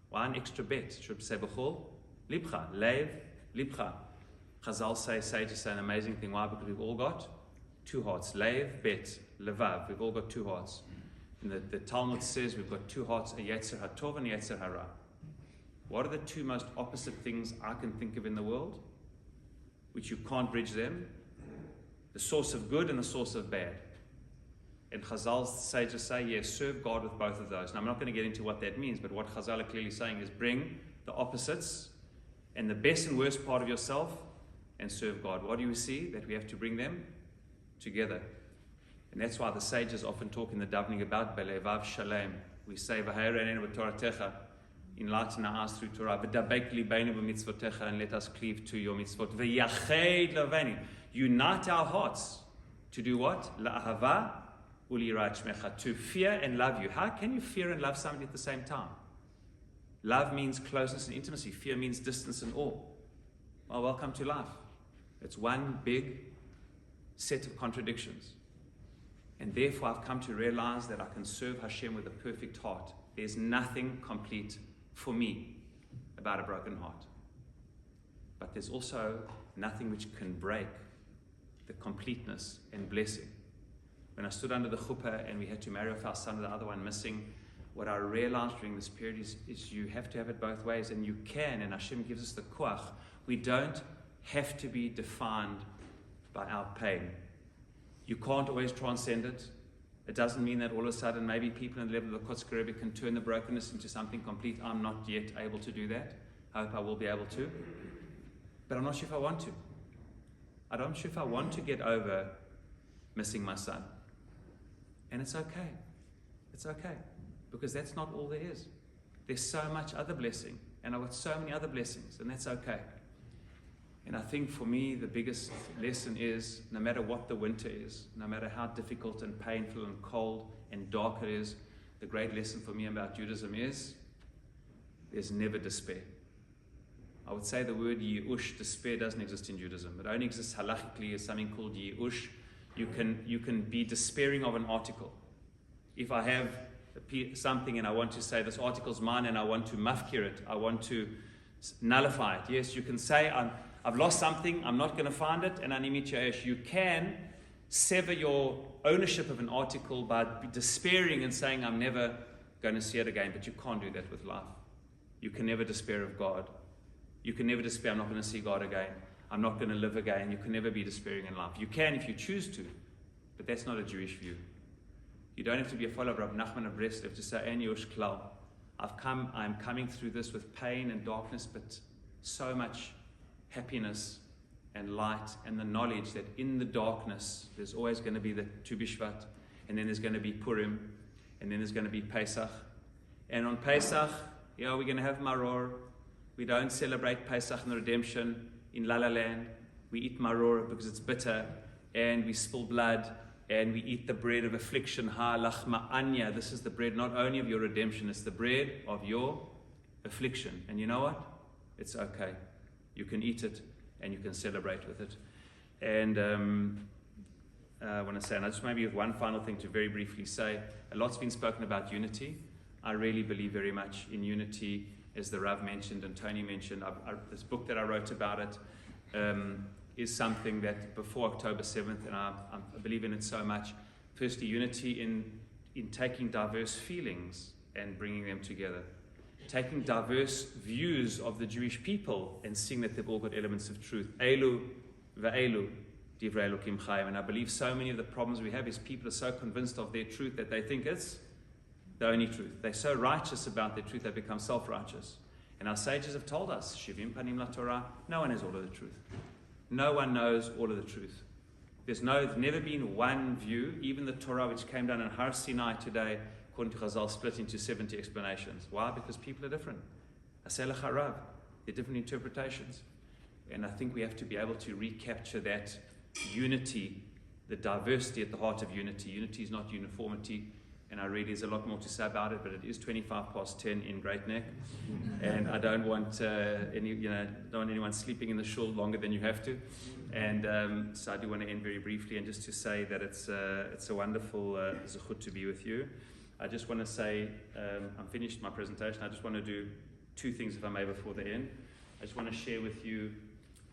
[SPEAKER 4] Why an extra bet? It should say b'chol libcha. Lev libcha. Chazal sages say an amazing thing. Why? Because we've all got two hearts. Lev, bet, levav. We've all got two hearts. And the Talmud says we've got two hearts, a Yetzer HaTov and a Yetzer Hara. What are the two most opposite things I can think of in the world? Which you can't bridge them? The source of good and the source of bad. And Chazal sages say, yes, serve God with both of those. Now I'm not going to get into what that means, but what Chazal are clearly saying is bring the opposites and the best and worst part of yourself and serve God. What do you see? That we have to bring them together. And that's why the sages often talk in the davening about Belevav Shalem. We say, V'ha'ereinu b'Toratecha, enlighten our eyes through Torah, V'dabek libeinu b'mitzvotecha, and let us cleave to your mitzvot. V'yached leveinu, unite our hearts to do what? La'ahava u'liyirat shmecha, to fear and love you. How can you fear and love somebody at the same time? Love means closeness and intimacy. Fear means distance and awe. Well, welcome to life. It's one big set of contradictions. And therefore, I've come to realize that I can serve Hashem with a perfect heart. There's nothing complete for me about a broken heart. But there's also nothing which can break the completeness and blessing. When I stood under the chuppah and we had to marry off our son with the other one missing, what I realized during this period is you have to have it both ways, and you can, and Hashem gives us the koach. We don't have to be defined by our pain. You can't always transcend it. It doesn't mean that all of a sudden maybe people in the level of the Kotzker Rebbe can turn the brokenness into something complete. I'm not yet able to do that. I hope I will be able to. But I'm not sure if I want to. I'm not sure if I want to get over missing my son. And it's okay. It's okay. Because that's not all there is. There's so much other blessing. And I've got so many other blessings. And that's okay. And I think for me, the biggest lesson is, no matter what the winter is, no matter how difficult and painful and cold and dark it is, the great lesson for me about Judaism is, there's never despair. I would say the word yi'ush, despair, doesn't exist in Judaism. It only exists halachically as something called yi'ush. You can be despairing of an article. If I have something and I want to say this article's mine and I want to mafkir it, I want to nullify it. Yes, you can say I've lost something, I'm not going to find it, and you can sever your ownership of an article by despairing and saying I'm never going to see it again, but you can't do that with life. You can never despair of God. You can never despair, I'm not going to see God again, I'm not going to live again. You can never be despairing in life. You can if you choose to, but that's not a Jewish view. You don't have to be a follower of Rabbi Nachman of Breslev to say, En Yosh Klal. I'm coming through this with pain and darkness, but so much happiness and light, and the knowledge that in the darkness there's always going to be the Tu Bishvat, and then there's going to be Purim, and then there's going to be Pesach. And on Pesach, we're going to have Maror. We don't celebrate Pesach and the redemption in La La Land. We eat Maror because it's bitter, and we spill blood, and we eat the bread of affliction. Ha lachma anya. This is the bread not only of your redemption, it's the bread of your affliction. And you know what? It's okay. You can eat it and you can celebrate with it. And I want to say, and I just maybe have one final thing to very briefly say. A lot's been spoken about unity. I really believe very much in unity, as the Rav mentioned and Tony mentioned. This book that I wrote about it is something that before October 7th, and I believe in it so much. Firstly, unity in taking diverse feelings and bringing them together. Taking diverse views of the Jewish people and seeing that they've all got elements of truth. Elu va'elu divrei Elokim chayim. And I believe so many of the problems we have is people are so convinced of their truth that they think it's the only truth. They're so righteous about their truth they become self-righteous. And our sages have told us, Shivim Panim La Torah, no one has all of the truth. No one knows all of the truth. There's never been one view, even the Torah which came down in Har Sinai today, according to Chazal, split into 70 explanations. Why? Because people are different. Aseh lecha Rav. They're different interpretations. And I think we have to be able to recapture that unity, the diversity at the heart of unity. Unity is not uniformity. And I read there's a lot more to say about it, but it is 10 in Great Neck, and I don't want don't want anyone sleeping in the shul longer than you have to. And so I do want to end very briefly, and just to say that it's a wonderful zechut to be with you. I just want to say I'm finished my presentation. I just want to do two things, if I may, before the end. I just want to share with you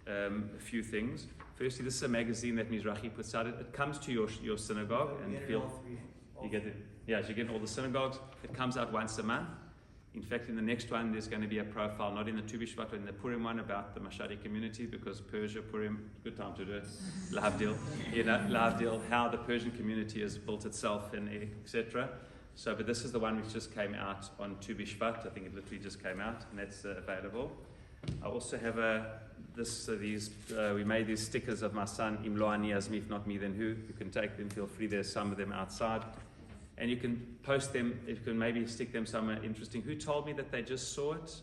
[SPEAKER 4] a few things. Firstly, this is a magazine that Mizrahi puts out. It comes to your synagogue, and you get it. Yeah, so you get in all the synagogues. It comes out once a month. In fact, in the next one, there's going to be a profile, not in the Tu Bishvat, but in the Purim one, about the Mashadi community, because Persia, Purim, good time to do it. Lahavdil, Lahavdil, how the Persian community has built itself, and etc. So, but this is the one which just came out on Tu Bishvat. I think it literally just came out, and that's available. I also have we made these stickers of my son, Im lo ani azmi, if not me, then who? You can take them, feel free. There's some of them outside. And you can post them, you can maybe stick them somewhere interesting. Who told me that they just saw it?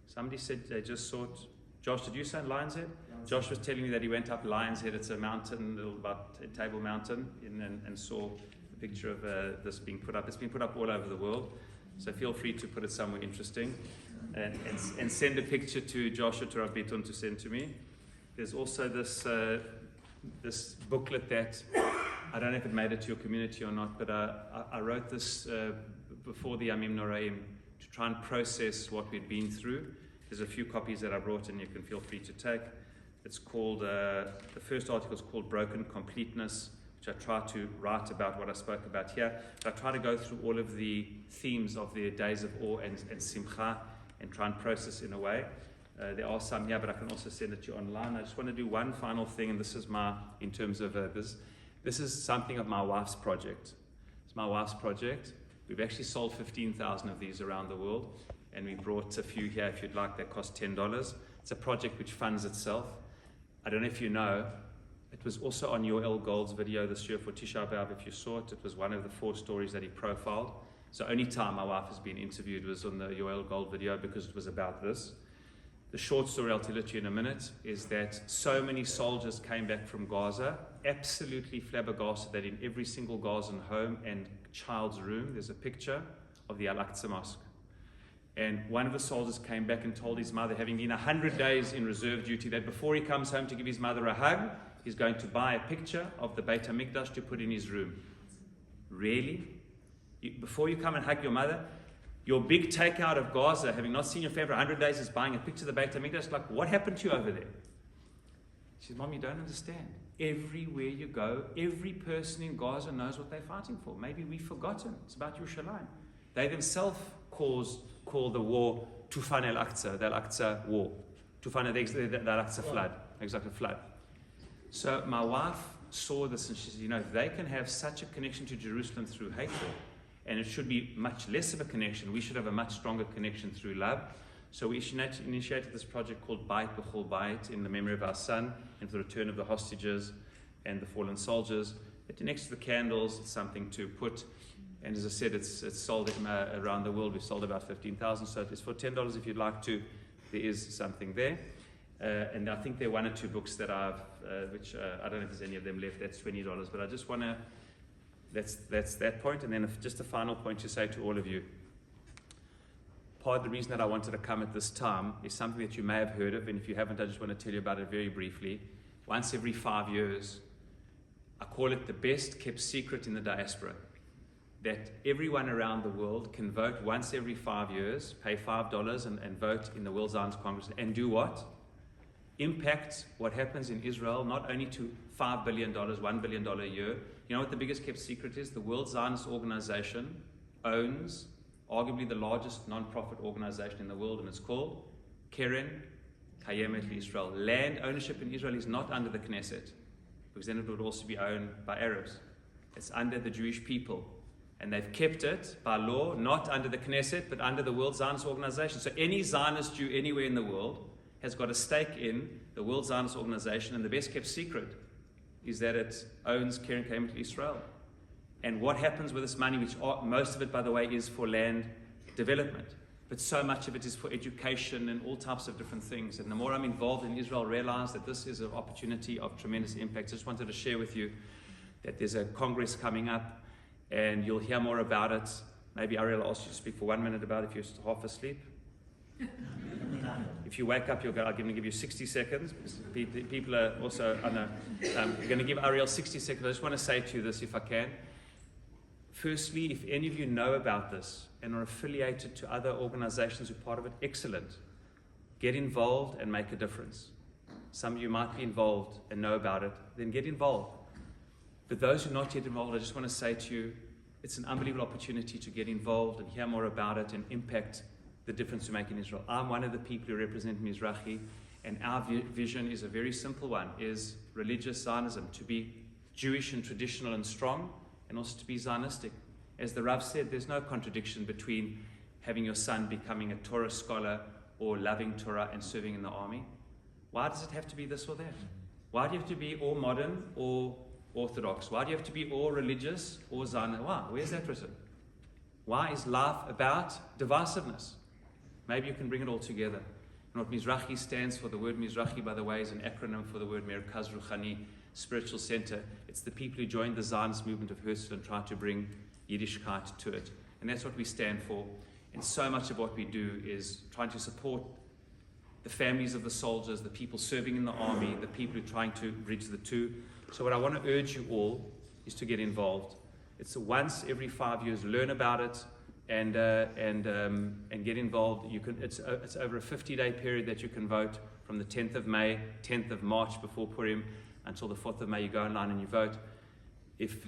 [SPEAKER 4] Somebody said they just saw it. Josh, did you say Lion's Head? Josh was telling me that he went up Lion's Head. It's a mountain, about a Table Mountain, and saw the picture of this being put up. It's been put up all over the world. So feel free to put it somewhere interesting. And send a picture to Josh or to Rabbi to send to me. There's also this booklet that I don't know if it made it to your community or not, but I wrote this before the Yamim Noraim to try and process what we'd been through. There's a few copies that I brought, and you can feel free to take. It's called, the first article is called Broken Completeness, which I try to write about what I spoke about here. But I try to go through all of the themes of the days of awe and simcha and try and process in a way. There are some here, but I can also send it to you online. I just want to do one final thing, and this is in terms of this is something of my wife's project. It's my wife's project. We've actually sold 15,000 of these around the world, and we brought a few here if you'd like. They cost $10. It's a project which funds itself. I don't know if you know, it was also on Yoel Gold's video this year for Tisha B'Av. If you saw it, it was one of the 4 stories that he profiled. So only time my wife has been interviewed was on the Yoel Gold video, because it was about this. The short story I'll tell it to you in a minute is that so many soldiers came back from Gaza, absolutely flabbergasted that in every single Gazan home and child's room there's a picture of the Al-Aqsa Mosque. And one of the soldiers came back and told his mother, having been 100 days in reserve duty, that before he comes home to give his mother a hug, he's going to buy a picture of the Beit HaMikdash to put in his room. Really? Before you come and hug your mother, your big takeout of Gaza, having not seen your family for 100 days, is buying a picture of the Beit HaMikdash. Like, what happened to you over there? She says, Mom, you don't understand. Everywhere you go, every person in Gaza knows what they're fighting for. Maybe we've forgotten. It's about Yerushalayim. They themselves call the war Tufan al-Aqsa, the Al-Aqsa war. Tufan the Al-Aqsa flood. Exactly, flood. So my wife saw this, and she said, if they can have such a connection to Jerusalem through hatred, and it should be much less of a connection, we should have a much stronger connection through love. So we initiated this project called Bait B'chol Bait, in the memory of our son, and for the return of the hostages and the fallen soldiers. But next to the candles, it's something to put. And as I said, it's sold around the world. We've sold about 15,000. So it's for $10 if you'd like to. There is something there. And I think there are 1 or 2 books that I've, which I don't know if there's any of them left. That's $20. But I just want to. That's that point. And then just a final point to say to all of you. Part of the reason that I wanted to come at this time is something that you may have heard of, and if you haven't, I just want to tell you about it very briefly. Once every 5 years, I call it the best kept secret in the diaspora, that everyone around the world can vote once every 5 years, pay $5 and vote in the World Zionist Congress, and do what? Impact what happens in Israel, not only to $5 billion, $1 billion a year. You know what the biggest kept secret is? The World Zionist Organization owns arguably the largest non-profit organization in the world, and it's called Keren Kayemet Israel. Land ownership in Israel is not under the Knesset, because then it would also be owned by Arabs. It's under the Jewish people. And they've kept it by law, not under the Knesset, but under the World Zionist Organization. So any Zionist Jew anywhere in the world has got a stake in the World Zionist Organization, and the best kept secret is that it owns Keren Kayemet Israel. And what happens with this money, which most of it, by the way, is for land development, but so much of it is for education and all types of different things. And the more I'm involved in Israel, I realize that this is an opportunity of tremendous impact. I just wanted to share with you that there's a Congress coming up, and you'll hear more about it. Maybe Ariel will ask you to speak for 1 minute about it if you're half asleep. If you wake up, I'm going to give you 60 seconds. Because people are also on we're going to give Ariel 60 seconds. I just want to say to you this, if I can. Firstly, if any of you know about this and are affiliated to other organizations who are part of it, excellent. Get involved and make a difference. Some of you might be involved and know about it, then get involved. But those who are not yet involved, I just want to say to you, it's an unbelievable opportunity to get involved and hear more about it and impact the difference we make in Israel. I'm one of the people who represent Mizrahi, and our vision is a very simple one, is religious Zionism, to be Jewish and traditional and strong, and also to be Zionistic. As the Rav said, there's no contradiction between having your son becoming a Torah scholar or loving Torah and serving in the army. Why does it have to be this or that? Why do you have to be all modern or Orthodox? Why do you have to be all religious or Zionist? Why? Where's that written? Why is life about divisiveness? Maybe you can bring it all together. And what Mizrahi stands for, the word Mizrahi, by the way, is an acronym for the word Merkaz Ruchani, spiritual center. It's the people who joined the Zionist movement of Herzl and tried to bring Yiddishkeit to it. And that's what we stand for. And so much of what we do is trying to support the families of the soldiers, the people serving in the army, the people who are trying to bridge the two. So what I want to urge you all is to get involved. It's once every 5 years, learn about it and get involved. You can. It's over a 50-day period that you can vote from the 10th of May, 10th of March before Purim, until the 4th of May. You go online and you vote. If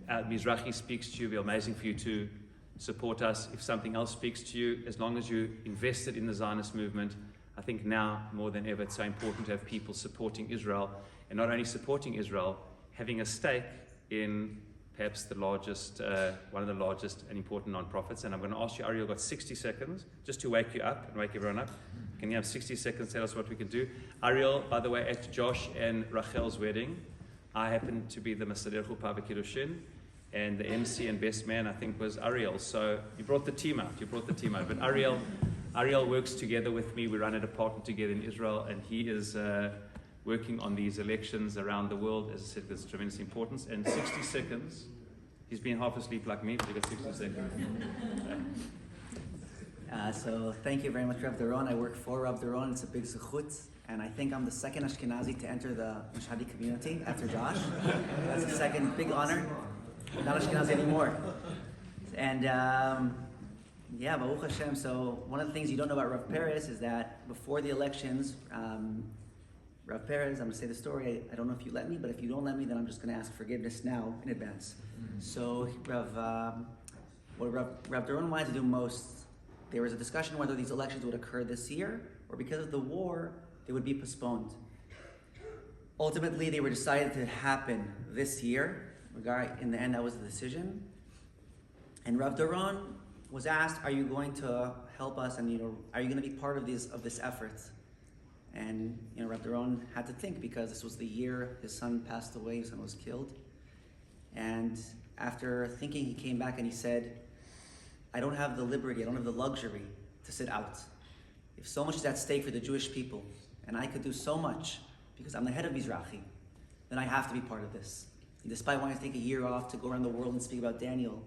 [SPEAKER 4] Mizrahi speaks to you, it'll be amazing for you to support us. If something else speaks to you, as long as you invested in the Zionist movement, I think now more than ever it's so important to have people supporting Israel, and not only supporting Israel, having a stake in perhaps the largest, one of the largest and important non-profits. And I'm going to ask you, Ariel, you've got 60 seconds just to wake you up and wake everyone up. Can you have 60 seconds to tell us what we can do? Ariel, by the way, at Josh and Rachel's wedding, I happened to be the Masader Chuppah V'Kiddushin, and the MC and best man, I think, was Ariel. So you brought the team out. But Ariel works together with me. We run a department together in Israel, and he is working on these elections around the world. As I said, there's tremendous importance. And 60 seconds, he's been half asleep like me, but you got 60 seconds.
[SPEAKER 8] So thank you very much, Rav Doron. I work for Rav Doron. It's a big zechut. And I think I'm the second Ashkenazi to enter the Mashhadi community after Josh. That's the second big honor. Not Ashkenazi anymore. And yeah, Baruch Hashem. So one of the things you don't know about Rav Perez is that before the elections, Rav Perez, I'm going to say the story. I don't know if you let me, but if you don't let me, then I'm just going to ask forgiveness now in advance. So what Rav Doron wanted to do most, there was a discussion whether these elections would occur this year or because of the war, they would be postponed. Ultimately, they were decided to happen this year. In the end, that was the decision. And Rav Doron was asked, "Are you going to help us? And are you going to be part of this effort?" And Rav Doron had to think, because this was the year his son passed away, his son was killed. And after thinking, he came back and he said, "I don't have the liberty, I don't have the luxury to sit out. If so much is at stake for the Jewish people, and I could do so much because I'm the head of Mizrahi, then I have to be part of this. And despite wanting to take a year off to go around the world and speak about Daniel,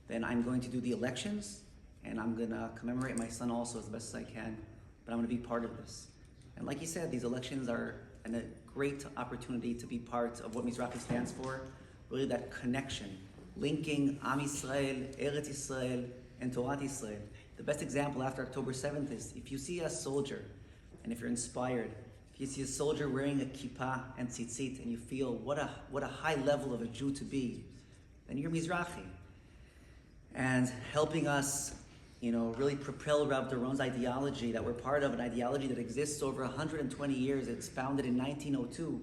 [SPEAKER 8] then I'm going to do the elections, and I'm going to commemorate my son also as best as I can, but I'm going to be part of this." And like he said, these elections are a great opportunity to be part of what Mizrahi stands for, really that connection, linking Am Yisrael, Eretz Yisrael, and Torah Yisrael. The best example after October 7th is if you see a soldier, and if you're inspired, if you see a soldier wearing a kippah and tzitzit, and you feel what a high level of a Jew to be, then you're Mizrahi. And helping us, really propel Rav Doron's ideology, that we're part of an ideology that exists over 120 years. It's founded in 1902,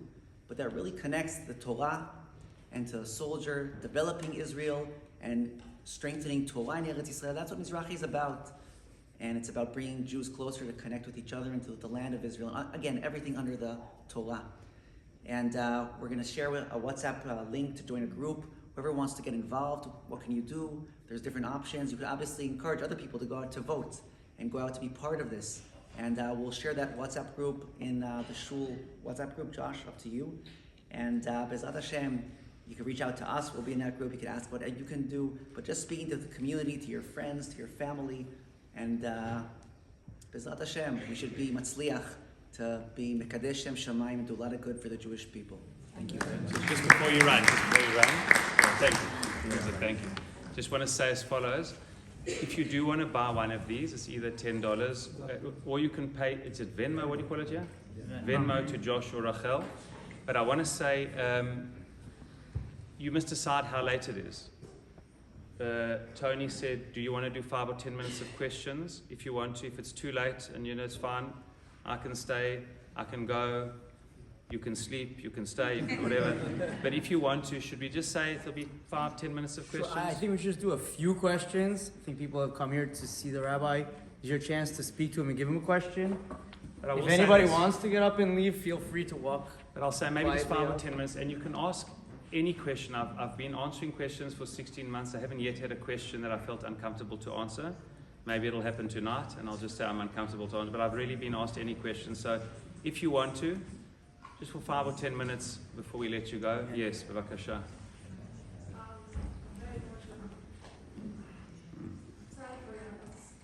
[SPEAKER 8] but that really connects the Torah and to a soldier, developing Israel, and strengthening Torah in Eretz Yisrael. That's what Mizrahi is about. And it's about bringing Jews closer to connect with each other into the land of Israel. Again, everything under the Torah. And we're going to share a WhatsApp link to join a group. Whoever wants to get involved, what can you do? There's different options. You can obviously encourage other people to go out to vote and go out to be part of this. And we'll share that WhatsApp group in the Shul WhatsApp group. Josh, up to you. And Bezat Hashem, you can reach out to us. We'll be in that group. You can ask what you can do. But just speaking to the community, to your friends, to your family. And Bezat Hashem, we should be matzliach to be mekadesh Shem Shamayim and do a lot of good for the Jewish people. Thank you.
[SPEAKER 4] Just before you run, thank you. Thank you. Just want to say as follows. If you do want to buy one of these, it's either $10 or you can pay, it's at Venmo, what do you call it here? Venmo to Josh or Rachel. But I want to say, you must decide how late it is. Tony said, do you want to do 5 or 10 minutes of questions? If you want to, if it's too late and you know it's fine, I can stay, I can go, you can sleep, you can stay, you can whatever. But if you want to, should we just say it'll be 5, 10 minutes of questions?
[SPEAKER 1] So I think we should just do a few questions. I think people have come here to see the rabbi. Is your chance to speak to him and give him a question? If anybody wants to get up and leave, feel free to walk.
[SPEAKER 4] But I'll say maybe just 5 or 10 minutes, and you can ask any question. I've been answering questions for 16 months. I haven't yet had a question that I felt uncomfortable to answer. Maybe it'll happen tonight, and I'll just say I'm uncomfortable to answer. But I've really been asked any questions. So if you want to, just for 5 or 10 minutes before we let you go. Yes, Bavakasha.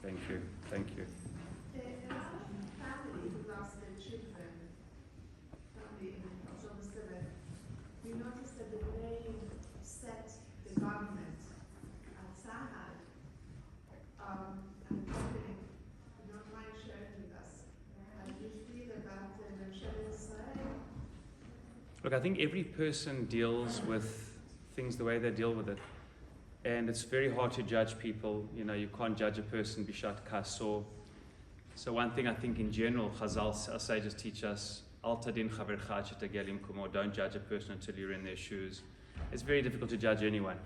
[SPEAKER 4] Thank you. Thank you.
[SPEAKER 9] Family who lost their children, family in October 7th, we noticed that the Bnei set the government outside. I'm wondering, you don't mind sharing with us how you feel about the Menshelet Israel?
[SPEAKER 4] Look, I think every person deals with things the way they deal with it. And it's very hard to judge people. You know, you can't judge a person Bishvat Kasor. So one thing I think in general, Chazal, our sages teach us, Al tadin chavercha shetagelim kumo, don't judge a person until you're in their shoes. It's very difficult to judge anyone.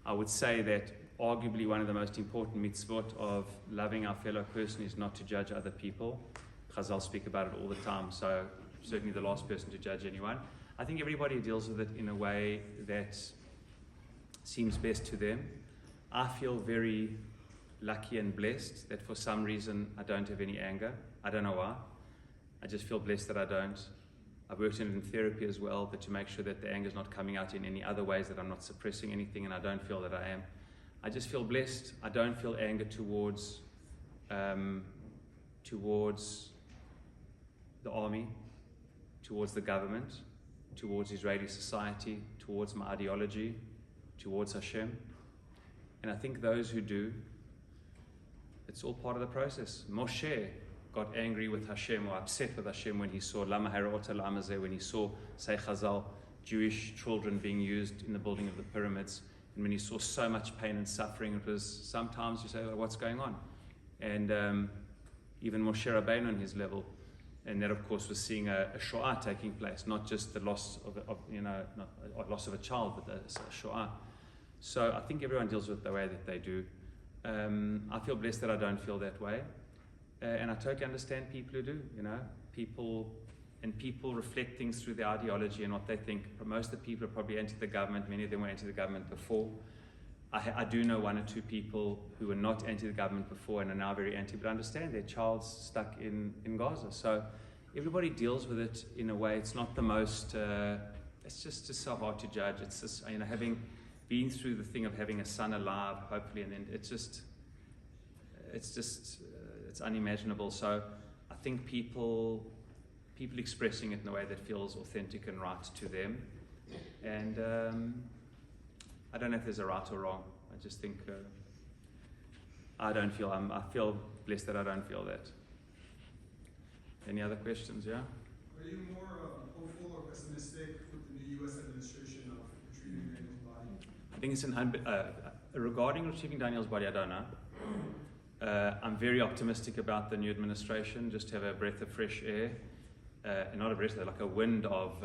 [SPEAKER 4] I would say that arguably one of the most important mitzvot of loving our fellow person is not to judge other people. Chazal speak about it all the time, so certainly the last person to judge anyone. I think everybody deals with it in a way that seems best to them. I feel very lucky and blessed that for some reason I don't have any anger. I don't know why. I just feel blessed that I don't. I've worked in therapy as well, but to make sure that the anger is not coming out in any other ways, that I'm not suppressing anything, and I don't feel that I am. I just feel blessed. I don't feel anger towards the army, towards the government, towards Israeli society, towards my ideology, towards Hashem. And I think those who do, it's all part of the process. Moshe got angry with Hashem or upset with Hashem when he saw Lama Hara'ot al-Amazeh, when he saw, say Chazal, Jewish children being used in the building of the pyramids. And when he saw so much pain and suffering, it was sometimes you say, well, what's going on? And even Moshe Rabbeinu on his level. And that, of course, was seeing a Shoah taking place, not just the loss of not a loss of a child, but a Shoah. So I think everyone deals with it the way that they do. I feel blessed that I don't feel that way. And I totally understand people who do, people reflect things through their ideology and what they think. Most of the people are probably anti the government. Many of them were anti the government before. I do know 1 or 2 people who were not anti the government before and are now very anti, but understand their child's stuck in Gaza. So everybody deals with it in a way. It's not the most, it's just so hard to judge. It's just, having been through the thing of having a son alive, hopefully, and then it's unimaginable. So I think people expressing it in a way that feels authentic and right to them. And I don't know if there's a right or wrong. I just think I feel blessed that I don't feel that. Any other questions? Yeah?
[SPEAKER 10] Are you more hopeful or pessimistic with the new U.S. administration of retrieving Daniel's body?
[SPEAKER 4] I think it's regarding retrieving Daniel's body, I don't know. I'm very optimistic about the new administration, just to have a breath of fresh air. Not a breath, like a wind of,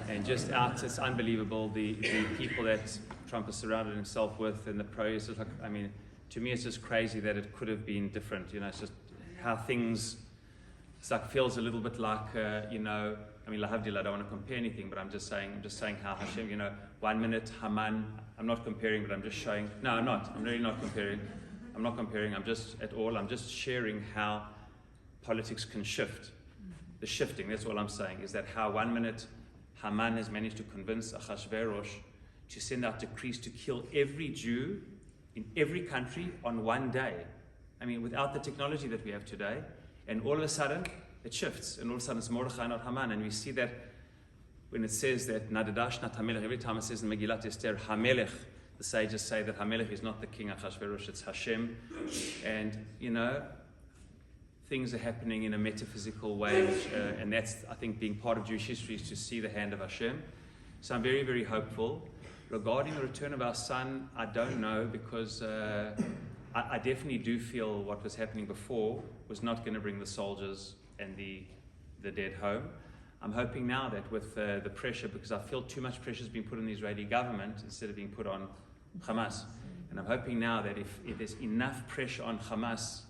[SPEAKER 4] and just out, it's unbelievable, the people that Trump has surrounded himself with and the pros. Like, I mean, to me, it's just crazy that it could have been different. You know, it's just how things. It's like feels a little bit like you know. I mean, lahavdil, I don't want to compare anything, but I'm just saying how Hashem. You know, 1 minute Haman. I'm not comparing, but I'm just showing. No, I'm not. I'm really not comparing. I'm not comparing. I'm just sharing how politics can shift. The shifting. That's all I'm saying. Is that how 1 minute Haman has managed to convince Achashverosh to send out decrees to kill every Jew in every country on one day. I mean, without the technology that we have today, and all of a sudden it shifts, and all of a sudden it's Mordechai, not Haman, and we see that when it says that Nadadash, not Hamelech, every time it says in Megillat Esther, Hamelech, the sages say that Hamelech is not the king Achashverosh, it's Hashem, and you know, things are happening in a metaphysical way, and that's, I think, being part of Jewish history is to see the hand of Hashem. So I'm very, very hopeful. Regarding the return of our son, I don't know, because I definitely do feel what was happening before was not going to bring the soldiers and the dead home. I'm hoping now that with the pressure, because I feel too much pressure has been put on the Israeli government instead of being put on Hamas. And I'm hoping now that if there's enough pressure on Hamas,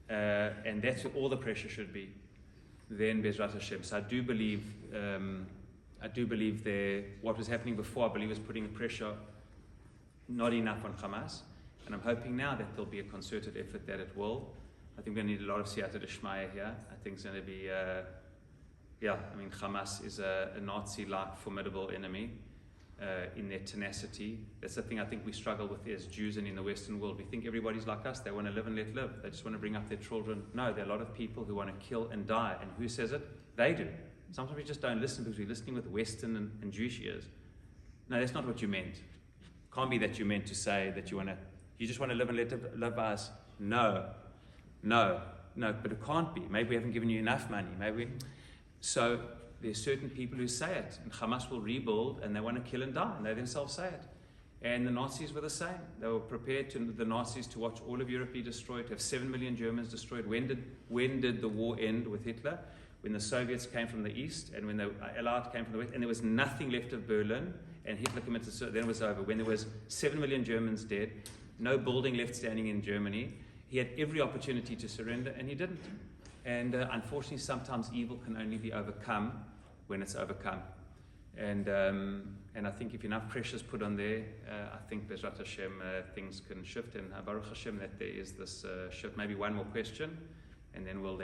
[SPEAKER 4] and that's where all the pressure should be, then Bezrat Hashem. So I do believe what was happening before, I believe, was putting the pressure not enough on Hamas. And I'm hoping now that there'll be a concerted effort that it will. I think we're going to need a lot of siyata d'shmaya here. I think it's going to be, Hamas is a Nazi-like formidable enemy in their tenacity. That's the thing I think we struggle with as Jews and in the Western world. We think everybody's like us. They want to live and let live. They just want to bring up their children. No, there are a lot of people who want to kill and die. And who says it? They do. Sometimes we just don't listen because we're listening with Western and Jewish ears. No, that's not what you meant. Can't be that you meant to say that you just want to live and let live by us. No, but it can't be. Maybe we haven't given you enough money. So there's certain people who say it, and Hamas will rebuild, and they want to kill and die, and they themselves say it. And the Nazis were the same. They were prepared the Nazis to watch all of Europe be destroyed, to have 7 million Germans destroyed. When did the war end with Hitler? When the Soviets came from the east, and when the Allied came from the west, and there was nothing left of Berlin, and Hitler committed suicide, then it was over. When there was 7 million Germans dead, no building left standing in Germany, he had every opportunity to surrender, and he didn't. And unfortunately, sometimes evil can only be overcome when it's overcome. And I think if enough pressure is put on there, I think Bezrat Hashem, things can shift. And Baruch Hashem that there is this shift. Maybe one more question, and then we'll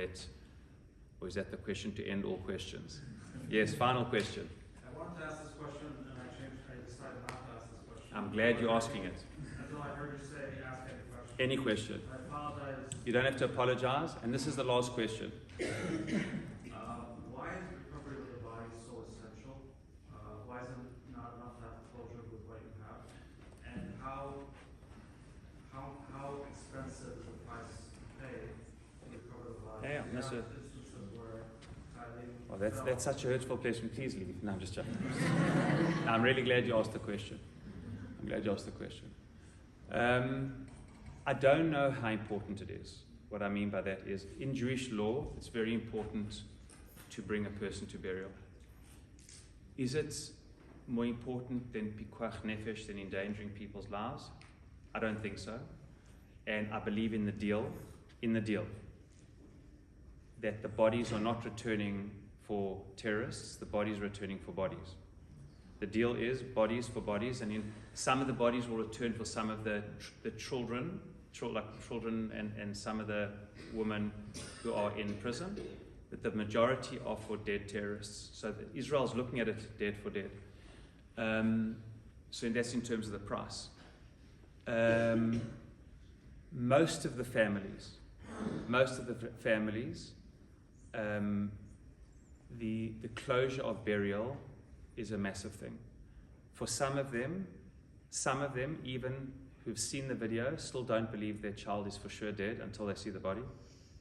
[SPEAKER 4] or is that the question to end all questions? Yes, final question.
[SPEAKER 11] I wanted to ask this question, and I decided not to ask this question.
[SPEAKER 4] I'm glad you're asking it.
[SPEAKER 11] Until I heard you say ask
[SPEAKER 4] Any
[SPEAKER 11] any question.
[SPEAKER 4] question.
[SPEAKER 11] I apologize.
[SPEAKER 4] You don't have to apologize. And this is the last question.
[SPEAKER 11] Why is recovery of the body so essential? Why is it not enough to have closure with what you have? And how expensive is the price to pay to recover the body?
[SPEAKER 4] Yeah, that's it.
[SPEAKER 11] Instances where
[SPEAKER 4] Well, that's such a hurtful question. Please leave it. No, I'm just joking. I'm really glad you asked the question. I don't know how important it is. What I mean by that is, in Jewish law, it's very important to bring a person to burial. Is it more important than pikuach nefesh, than endangering people's lives? I don't think so. And I believe in the deal, that the bodies are not returning for terrorists, the bodies are returning for bodies. The deal is bodies for bodies, and in some of the bodies will return for some of the children and some of the women who are in prison, but the majority are for dead terrorists. So Israel's looking at it dead for dead. So that's in terms of the price. Most of the families, the closure of burial is a massive thing. For some of them even who've seen the video still don't believe their child is for sure dead until they see the body.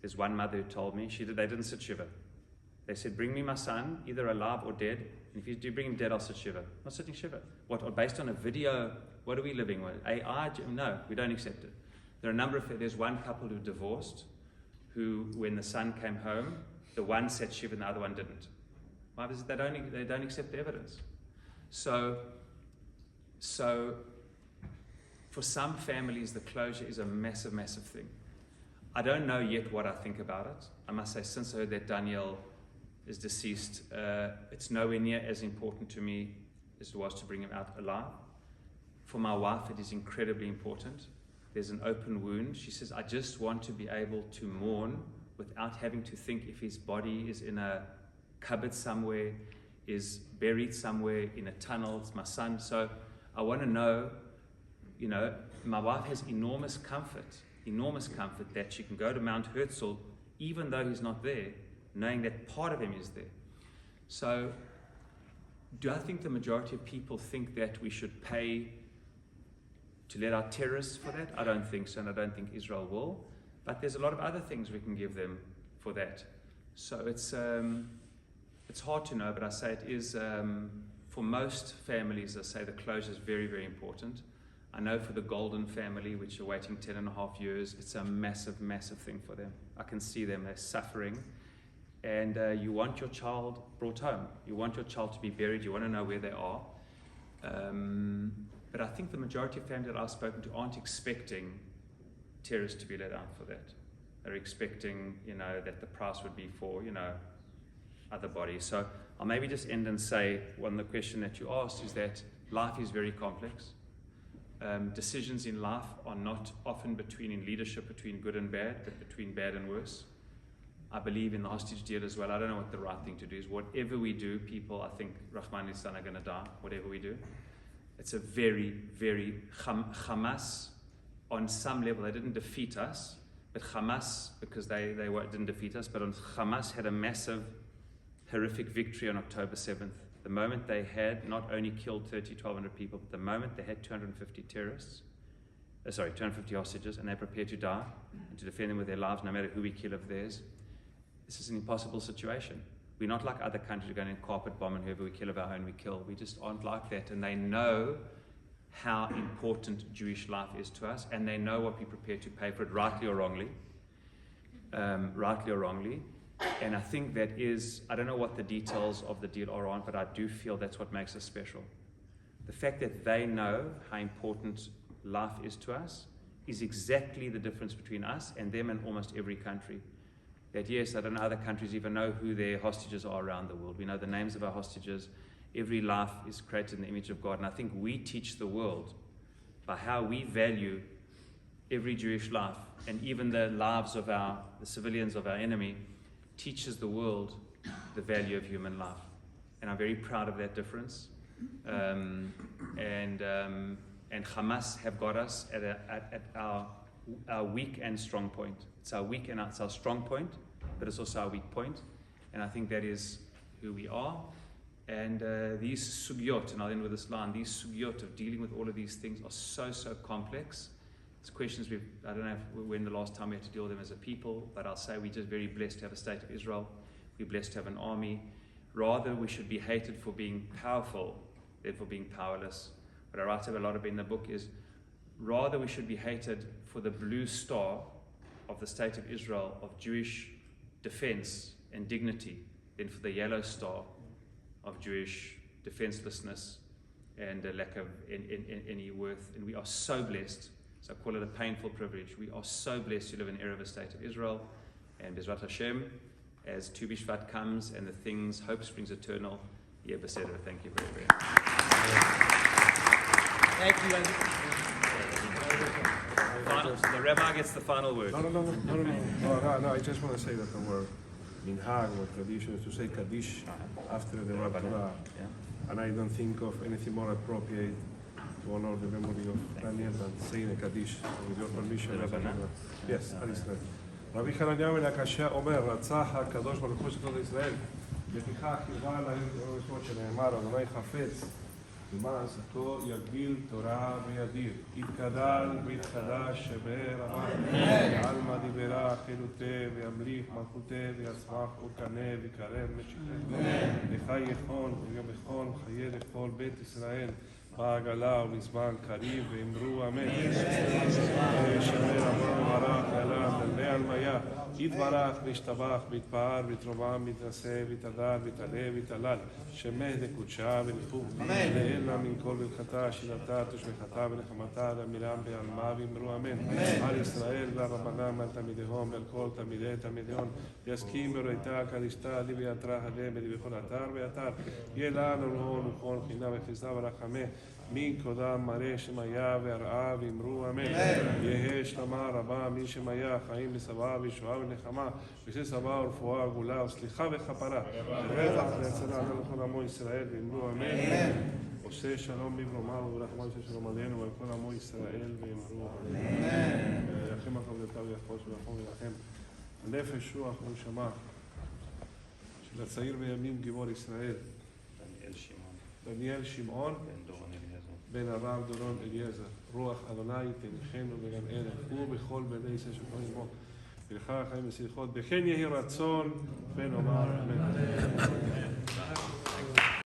[SPEAKER 4] There's one mother who told me they didn't sit shiva. They said, bring me my son, either alive or dead, and if you do bring him dead, I'll sit shiva. I'm not sitting shiva. What, based on a video, what are we living with? AI? No, we don't accept it. There's one couple who divorced, who, when the son came home, the one sat shiva and the other one didn't. Why? Because they don't accept the evidence. So for some families, the closure is a massive, massive thing. I don't know yet what I think about it. I must say, since I heard that Daniel is deceased, it's nowhere near as important to me as it was to bring him out alive. For my wife, it is incredibly important. There's an open wound. She says, I just want to be able to mourn without having to think if his body is in a cupboard somewhere, is buried somewhere in a tunnel. It's my son. So I want to know, you know, my wife has enormous comfort that she can go to Mount Herzl, even though he's not there, knowing that part of him is there. So do I think the majority of people think that we should pay to let out terrorists for that? I don't think so, and I don't think Israel will. But there's a lot of other things we can give them for that. So it's hard to know, but I say it is, for most families, I say the closure is very, very important. I know for the Golden family, which are waiting 10.5 years, it's a massive, massive thing for them. I can see them, they're suffering. And you want your child brought home. You want your child to be buried. You want to know where they are. But I think the majority of families that I've spoken to aren't expecting terrorists to be let out for that. They're expecting, you know, that the price would be for, you know, other bodies. So I'll maybe just end and say, the question that you asked is that life is very complex. Decisions in life are not often in leadership between good and bad, but between bad and worse. I believe in the hostage deal as well. I don't know what the right thing to do is. Whatever we do, people, I think, Rahman al-Islam are going to die, whatever we do. It's a very, very, Hamas, on some level, they didn't defeat us, but Hamas, because they didn't defeat us, but Hamas had a massive, horrific victory on October 7th. The moment they had not only killed 1,200 people, but the moment they had 250 hostages, and they're prepared to die and to defend them with their lives, no matter who we kill of theirs. This is an impossible situation. We're not like other countries who are going to carpet bomb, and whoever we kill of our own, we kill. We just aren't like that. And they know how important Jewish life is to us, and they know what we're prepared to pay for it, rightly or wrongly. And I think that is, I don't know what the details of the deal are on, but I do feel that's what makes us special. The fact that they know how important life is to us is exactly the difference between us and them and almost every country. That yes, I don't know other countries even know who their hostages are around the world. We know the names of our hostages. Every life is created in the image of God. And I think we teach the world by how we value every Jewish life, and even the lives of the civilians of our enemy, teaches the world the value of human life. And I'm very proud of that difference. And Hamas have got us at our weak and strong point. It's our weak and it's our strong point, but it's also our weak point. And I think that is who we are. And these sugyot, and I'll end with this line, these sugyot of dealing with all of these things are so, so complex. It's questions I don't know when the last time we had to deal with them as a people, but I'll say we're just very blessed to have a state of Israel. We're blessed to have an army. Rather, we should be hated for being powerful than for being powerless. What I write about a lot of in the book is, rather we should be hated for the blue star of the state of Israel, of Jewish defense and dignity, than for the yellow star of Jewish defenselessness and a lack of any worth. And we are so blessed. So I call it a painful privilege. We are so blessed to live in the state of Israel. And Bezrat Hashem, as Tu Bishvat comes and the things, hope springs eternal, Yeh Beseder. Thank you very, very much.
[SPEAKER 1] Thank you.
[SPEAKER 4] The Rabbi gets the final word.
[SPEAKER 3] No, I just want to say that our minhag or tradition is to say kadish after the Rabbi. And I don't think of anything more appropriate to honor the memory of Daniel than saying a kadish. With your permission. Yes, על ישראל. רבי חנניה בן הקשיא אומר, רצה הקדוש ברוך הוא את ישראל, לפיכך קירבה להם את שנאמר, אדוני חפץ למען עשתו יגדיל תורה וידיר, יתגדל ויתחדש שבאר רמה, ועלמא דיברה חילותי וימליך מלכותי ויצמח וקנה ויקרב משיחי, לך יכון ויום יכון חיי לכל בית ישראל, בעגלה ובזמן קריב, ואמרו אמן. שמי רבנו ברח, אלם, דלמי עלמיה, יתברך, וישתבח, ויתפאר, ויתרומם, ויתנשא, ויתהדר, ויתעלה, ויתהלל, שמך דקודשה ונחום. לעילא מן כל ברכתה, שילתה, תושבחתה ונחמתה, למילם בעלמה, ואמרו אמן. על ישראל והרבנם, על תלמידיהם, ועל כל תלמידי תלמידיהם, יסכים בראיתה, קדישתה, לי ויתרה, הלם, בכל אתר ואתר. יהיה לנו להון וכל חינה וחסדה ורחמה. מן קודם מראה שמיה והרעה ואמרו אמן. יהא שלמה רבה מן שמיה חיים ושבעה וישועה ונחמה וששבעה ורפואה וגאולה וסליחה וכפרה ורווח והצלה עלינו לכל עמו ישראל ואמרו אמן. עושה שלום בברומה וברחמה עושה שלום עלינו ועל כל עמו ישראל ואמרו אמן. וירחם עבודתיו ויחפוץ וירחם וירחם. הנפש רוח ונשמה של הצעיר בימים גיבור ישראל דניאל שמעון בן הרב דורון אליעזר, רוח אדוני תניחנו בגן עדן, ובכל בני ישראל שוכרים עמו, ולך החיים וסליחות, וכן יהי רצון, ונאמר אמן.